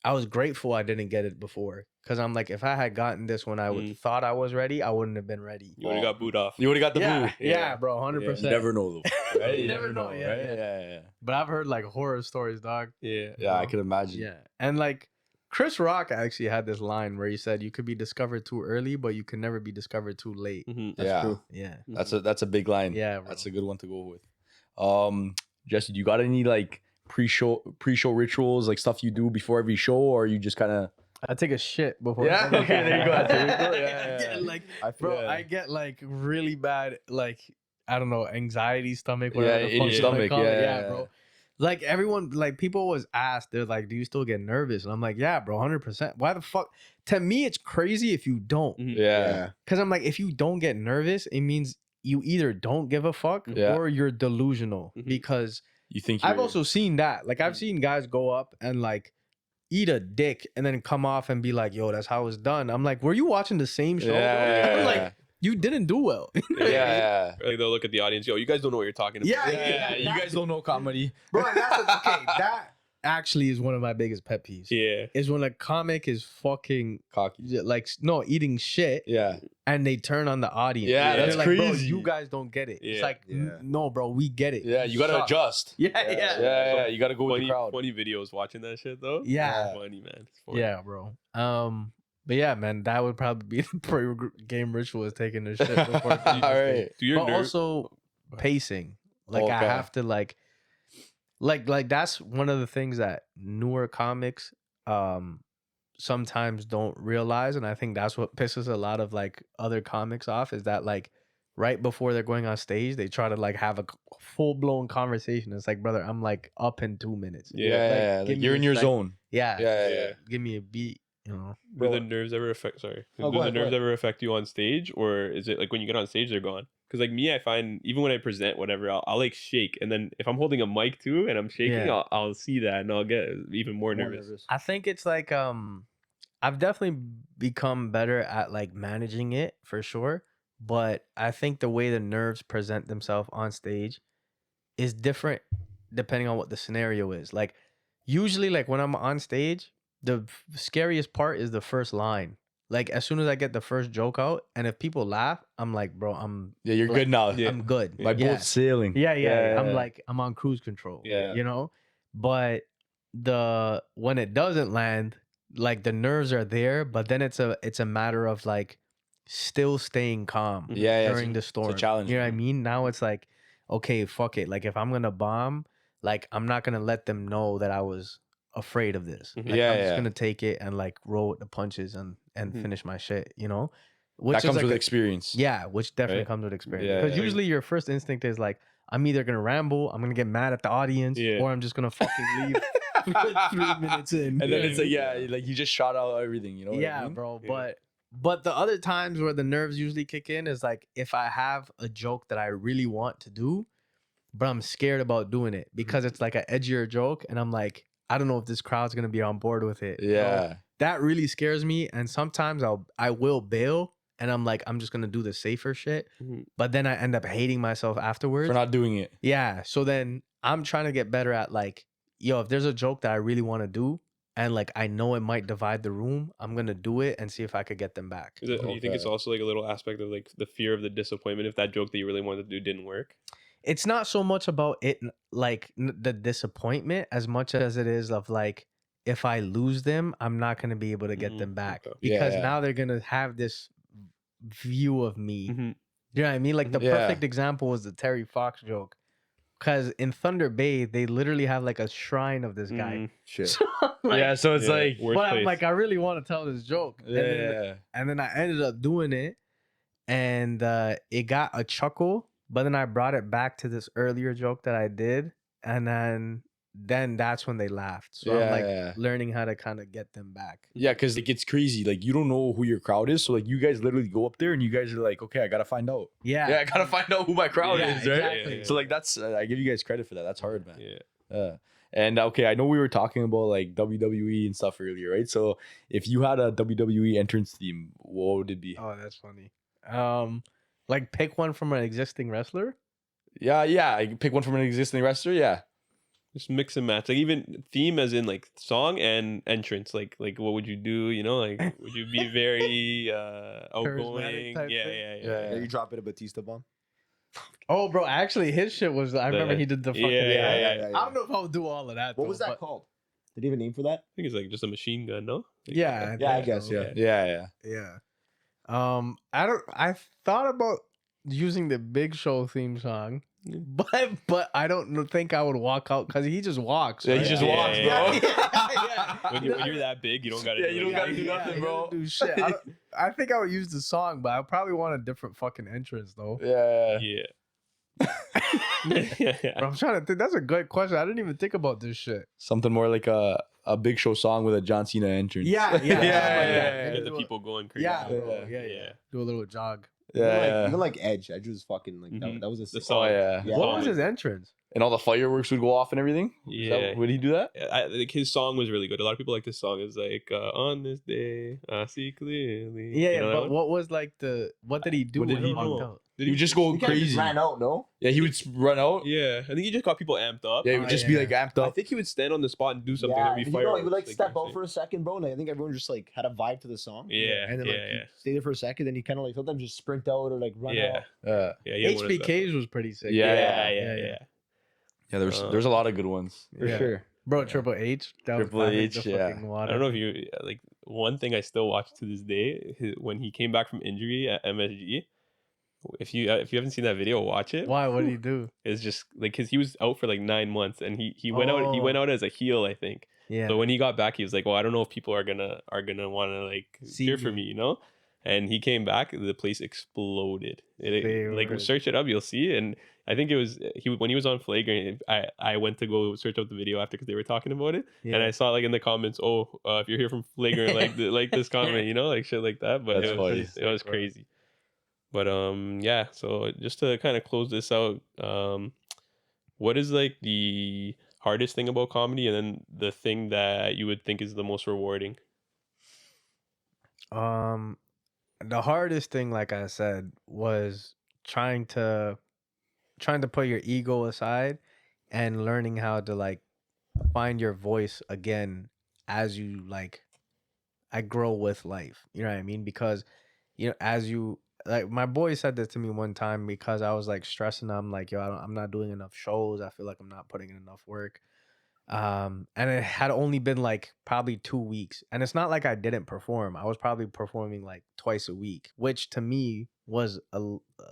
I was grateful I didn't get it before. Cause I'm like, if I had gotten this when I thought I was ready, I wouldn't have been ready. You would have got booed off. You would have got the Yeah, boo. yeah, bro, Yeah. 100%. You never know though. Right? You never know, yeah, right? yeah. Yeah. But I've heard like horror stories, dog. Yeah. Yeah, I could imagine. Yeah. And like Chris Rock actually had this line where he said you could be discovered too early, but you can never be discovered too late. Mhm. That's Yeah. true. Yeah. That's a big line. Yeah, bro. That's a good one to go with. Jesse, do you got any like pre-show rituals, like stuff you do before every show, or you just kind of I take a shit before. Yeah? every Okay, show. there you go. There you go. I Yeah, get, yeah. like, I feel bro, Yeah. I get like really bad, like I don't know, anxiety stomach, Yeah, whatever the in fuck your you wanna stomach, call it. yeah. bro. Like everyone, like people always ask, they're like, "Do you still get nervous?" And I'm like, "Yeah, bro, 100%." Why the fuck? To me, it's crazy if you don't, Mhm. yeah. because I'm like, if you don't get nervous, it means you either don't give a fuck Yeah. or you're delusional. Mhm. Because You think I've you're- also seen that. Like I've seen guys go up and like eat a dick and then come off and be like, "Yo, that's how it's done." I'm like, "Were you watching the same show?" bro?" Yeah. I'm like, you didn't do well. yeah. Like they'll look at the audience, yo, you guys don't know what you're talking about. Yeah, Yeah, you guys don't know comedy. Bro, and that's okay. That actually is one of my biggest pet peeves. Yeah. Is when a comic is fucking Cocky. like no eating shit Yeah. and they turn on the audience. Yeah, They're that's like, Bro, crazy. you guys don't get it. It's Yeah. like, Yeah. no, bro, we get it. Yeah, you gotta suck." adjust. Yeah, Yeah. yeah, Yeah, you gotta go with Funny, the crowd. funny videos watching that shit though. yeah, Funny, man. It's funny. yeah, bro. But yeah, man, that would probably be the pre-game ritual is taking the shit before. All right. Do your But nerves? also pacing. Like I Okay. have to like that's one of the things that newer comics sometimes don't realize, and I think that's what pisses a lot of like other comics off is that like right before they're going on stage they try to like have a full-blown conversation. It's like, brother, I'm like up in 2 minutes. Yeah. Yeah, Like, like, give me you're in a your sec- zone. Yeah, Yeah, yeah. Yeah. give me a beat, you know. Do the Bro. nerves ever affect? Sorry. Oh, Do go the ahead, go nerves ahead. ever affect you on stage, or is it like when you get on stage they're gone? Because like me, I find even when I present whatever, I'll like shake, and then if I'm holding a mic too and I'm shaking, Yeah. I'll see that and I'll get even more nervous. I think it's like I've definitely become better at like managing it for sure. But I think the way the nerves present themselves on stage is different depending on what the scenario is. Like usually like when I'm on stage, the scariest part is the first line. Like as soon as I get the first joke out and if people laugh, I'm like, bro, I'm Yeah, you're like, good now. Yeah. I'm good. My Yeah. boat's sailing. Yeah. I'm like I'm on cruise control. Yeah. You know? But when it doesn't land, like the nerves are there, but then it's a matter of like still staying calm Yeah, during the storm. challenge. You know what I mean? Now it's like, okay, fuck it. Like if I'm gonna bomb, like I'm not gonna let them know that I was afraid of this. Mhm. Like, Yeah, I'm just yeah. gonna take it and like roll with the punches and Mhm. finish my shit, you know? Which That is comes like with a- experience. yeah, which definitely Right? comes with experience. Yeah, Because yeah. usually your first instinct is like, I'm either gonna ramble, I'm gonna get mad at the audience, Yeah. or I'm just gonna fucking leave 3 minutes in. And then it's like, Yeah. like you just shot out everything, you know what Yeah, I mean? bro. Yeah. But the other times where the nerves usually kick in is like if I have a joke that I really want to do, but I'm scared about doing it because it's like an edgier joke, and I'm like, I don't know if this crowd's gonna be on board with it. you know? Yeah. That really scares me, and sometimes I will bail, and I'm like, I'm just gonna do the safer shit, Mhm. but then I end up hating myself afterwards. For not doing it. Yeah. So then I'm trying to get better at like, yo, if there's a joke that I really want to do and like I know it might divide the room, I'm gonna do it and see if I could get them back. Is it, you think it's Okay. also like a little aspect of like the fear of the disappointment if that joke that you really wanted to do didn't work? It's not so much about it like the disappointment as much as it is of like if I lose them, I'm not gonna be able to get them back Okay. Yeah, because yeah. now they're gonna have this view of me. Mhm. You know what I mean? Like the Yeah. perfect example was the Terry Fox joke. Because in Thunder Bay, they literally have like a shrine of this guy. Mhm. Shit. Like, yeah, so it's Yeah, like worst but I'm place. like, I really want to tell this joke. yeah. And then I ended up doing it, and it got a chuckle. But then I brought it back to this earlier joke that I did, and then that's when they laughed. So I'm like Yeah. learning how to kind of get them back. Yeah, because like it's crazy. Like you don't know who your crowd is. So like you guys literally go up there and you guys are like, okay, I gotta find out. Yeah, Yeah, I gotta find out who my crowd Yeah, is, right? exactly. Yeah. So like that's I give you guys credit for that. That's hard, man. Yeah. And okay, I know we were talking about like WWE and stuff earlier, right? So if you had a WWE entrance theme, what would it be? Oh, that's funny. Like pick one from an existing wrestler. Yeah. I can pick one from an existing wrestler. Yeah. Just mix and match. Like even theme as in like song and entrance. Like what would you do? You know, like would you be very outgoing? type Yeah, thing? yeah, Yeah. yeah. Yeah, you drop it a Batista bomb. Oh, bro, actually, his shit was. I remember he did the fucking. yeah. I don't know if I would do all of that. What though, was that but- called? Did he have a name for that? I think it's like just a machine gun, no? Like, Yeah, Yeah, I think guess, so. yeah. Yeah. Yeah. I thought about using the Big Show theme song, but I don't think I would walk out because he just walks. Yeah, he right? just Yeah, walks, yeah, bro. yeah. When you're that big, you don't gotta. Yeah, do you don't anything. gotta do nothing, he bro. doesn't do shit. I think I would use the song, but I probably want a different fucking entrance though. Yeah. Yeah. But I'm trying to think. That's a good question. I didn't even think about this shit. Something more like a Big Show song with a John Cena entrance. Yeah, yeah, yeah, something like yeah, that. Get the people going crazy. Yeah, Yeah. bro. Yeah, Yeah. Do a little jog. Yeah. Even like Edge. Edge was fucking like Mhm. that was a The sick- song. Oh yeah. Yeah. What Song was his entrance? And all the fireworks would go off and everything. Is that- Yeah. would he do that? Like his song was really good. A lot of people like this song. It's like on this day I see clearly. Yeah, You know that but one? what was like what did he do? What did when he walked do? out? He would just go He kinda just crazy. ran out, no? Yeah, he would run out. Yeah, I think he just got people amped up. Yeah, he Oh, would just yeah, be yeah. like amped I up. think he would stand on the spot and do something. Yeah, There'd be he would fireworks, like step you're out for a second, bro. And I think everyone just like had a vibe to the song. Yeah, and then like yeah. he'd stay there for a second, then he kind of like sometimes just sprint out or like run saying. out. Yeah, yeah. he had one of those. HBK's was pretty sick. Yeah, Yeah. Yeah, there's a lot of good ones. For Yeah. sure. Bro, Triple H. That was Triple back in H, the yeah. fucking I water. don't know if you like one thing I still watch to this day when he came back from injury at MSG. If you haven't seen that video, watch it. Why? What did he do? It's just like because he was out for like 9 months and he went out as a heel, I think. Yeah. So when he got back, he was like, "Well, I don't know if people are gonna want to like See cheer for me. me, you know." And he came back, the place exploded. Like Favorite. search it up, you'll see. And I think it was when he was on Flagrant. I went to go search out the video after because they were talking about it, yeah. and I saw like in the comments, "Oh, if you're here from Flagrant, like this comment, you know, like shit like that." But That's it was funny. it was crazy. But yeah. So just to kind of close this out, what is like the hardest thing about comedy, and then the thing that you would think is the most rewarding? The hardest thing, like I said, was trying to put your ego aside and learning how to like find your voice again as you like I grow with life. You know what I mean? Because as you like my boy said this to me one time because I was like stressing. I'm like, yo, I'm not doing enough shows. I feel like I'm not putting in enough work. And it had only been like probably 2 weeks, and it's not like I didn't perform. I was probably performing like twice a week, which to me was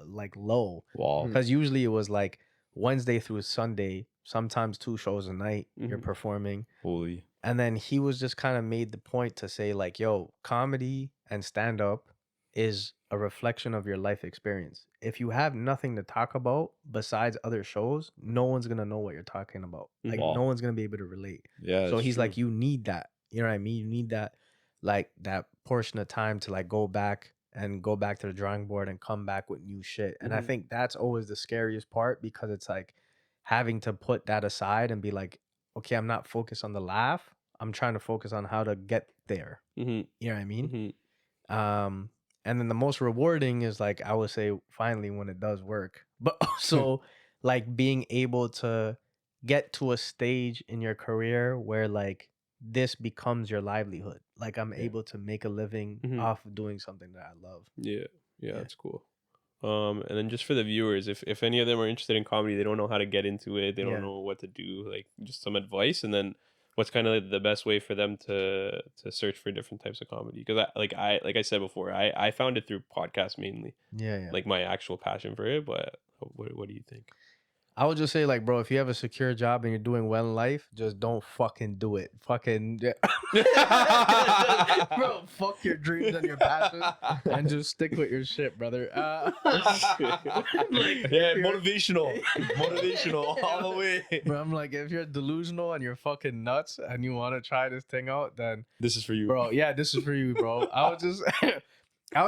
like low, Wow. because usually it was like Wednesday through Sunday, sometimes 2 shows a night you're Mhm. performing. Holy. And then he was just kind of made the point to say like, yo, comedy and stand up is a reflection of your life experience. If you have nothing to talk about besides other shows, no one's going to know what you're talking about. Like Wow. no one's going to be able to relate. Yeah. So it's he's true. like, you need that. You know what I mean? You need that, like that portion of time to like go back to the drawing board and come back with new shit. And I Mhm. think that's always the scariest part, because it's like having to put that aside and be like, okay, I'm not focused on the laugh. I'm trying to focus on how to get there. Mhm. You know what I mean? Mhm. And then the most rewarding is like, I would say finally when it does work, but also like being able to get to a stage in your career where like this becomes your livelihood. Like I'm Yeah. able to make a living Mhm. off of doing something that I love. Yeah. Yeah. That's cool. And then just for the viewers, if any of them are interested in comedy, they don't know how to get into it, they Yeah. don't know what to do, like just some advice, and then what's kind of the best way for them to search for different types of comedy? Because like I said before, I found it through podcasts mainly, Yeah. like my actual passion for it. But what do you think? I would just say, like, bro, if you have a secure job and you're doing well in life, just don't fucking do it. Fucking, bro, fuck your dreams and your passions and just stick with your shit, brother. Like, Yeah, if you're- motivational all the way. Bro, I'm like, if you're delusional and you're fucking nuts and you want to try this thing out, then, This is for you, bro, yeah, this is for you, bro. I would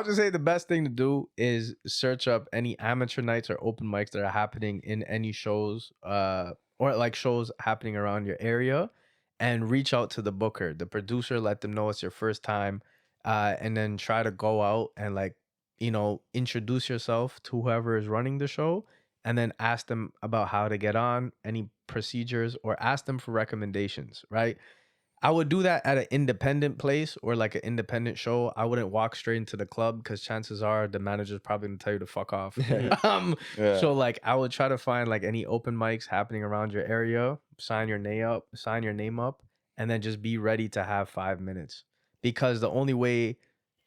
just say the best thing to do is search up any amateur nights or open mics that are happening in any shows, or like shows happening around your area, and reach out to the booker, the producer, let them know it's your first time, and then try to go out and like, introduce yourself to whoever is running the show, and then ask them about how to get on, any procedures, or ask them for recommendations, right? I would do that at an independent place or like an independent show. I wouldn't walk straight into the club because chances are the manager's probably gonna tell you to fuck off. Yeah. So like I would try to find like any open mics happening around your area, sign your name up, and then just be ready to have 5 minutes. Because the only way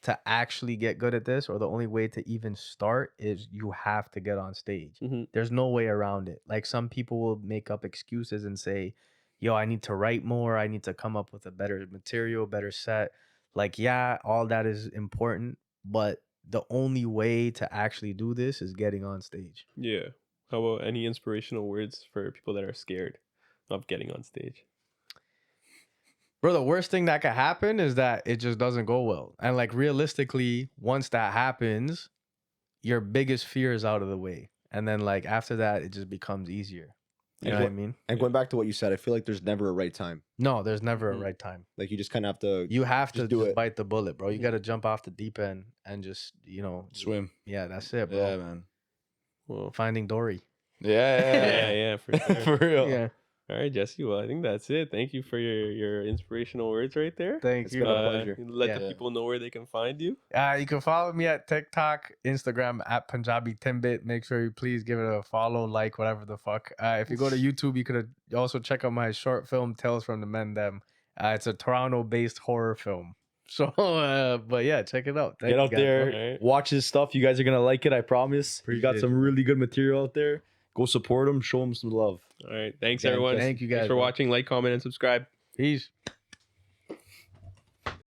to actually get good at this, or the only way to even start, is you have to get on stage. Mhm. There's no way around it. Like some people will make up excuses and say, yo, I need to write more. I need to come up with a better material, better set. Like, yeah, all that is important, but the only way to actually do this is getting on stage. Yeah. How about any inspirational words for people that are scared of getting on stage? Bro, the worst thing that could happen is that it just doesn't go well. And like realistically, once that happens, your biggest fear is out of the way. And then like after that, it just becomes easier. You know what I mean? And going back to what you said, I feel like there's never a right time. No, there's never Mhm. a right time. Like you just kind of have to. You have to Just do just it. bite the bullet, bro. You Mhm. got to jump off the deep end and just, Swim. yeah, that's it, bro. Yeah, man. Well, Finding Dory. yeah, yeah, for sure. For real. Yeah. All right, Jesse. Well, I think that's it. Thank you for your inspirational words right there. Thank It's you. been a pleasure. Let Yeah. the people know where they can find you. You can follow me at TikTok, Instagram at Punjabi Timbit. Make sure you please give it a follow, like, whatever the fuck. If you go to YouTube, you could also check out my short film, Tales from the Men Them. It's a Toronto-based horror film. So, but yeah, check it out. Thank Get you out guys, there, bro. Alright. watch his stuff. You guys are gonna like it. I promise. You got Appreciate some it. really good material out there. Go support him. Show him some love. All right. Thanks, Yeah, everyone. Thank you guys, Thanks for bro. watching. Like, comment, and subscribe. Peace.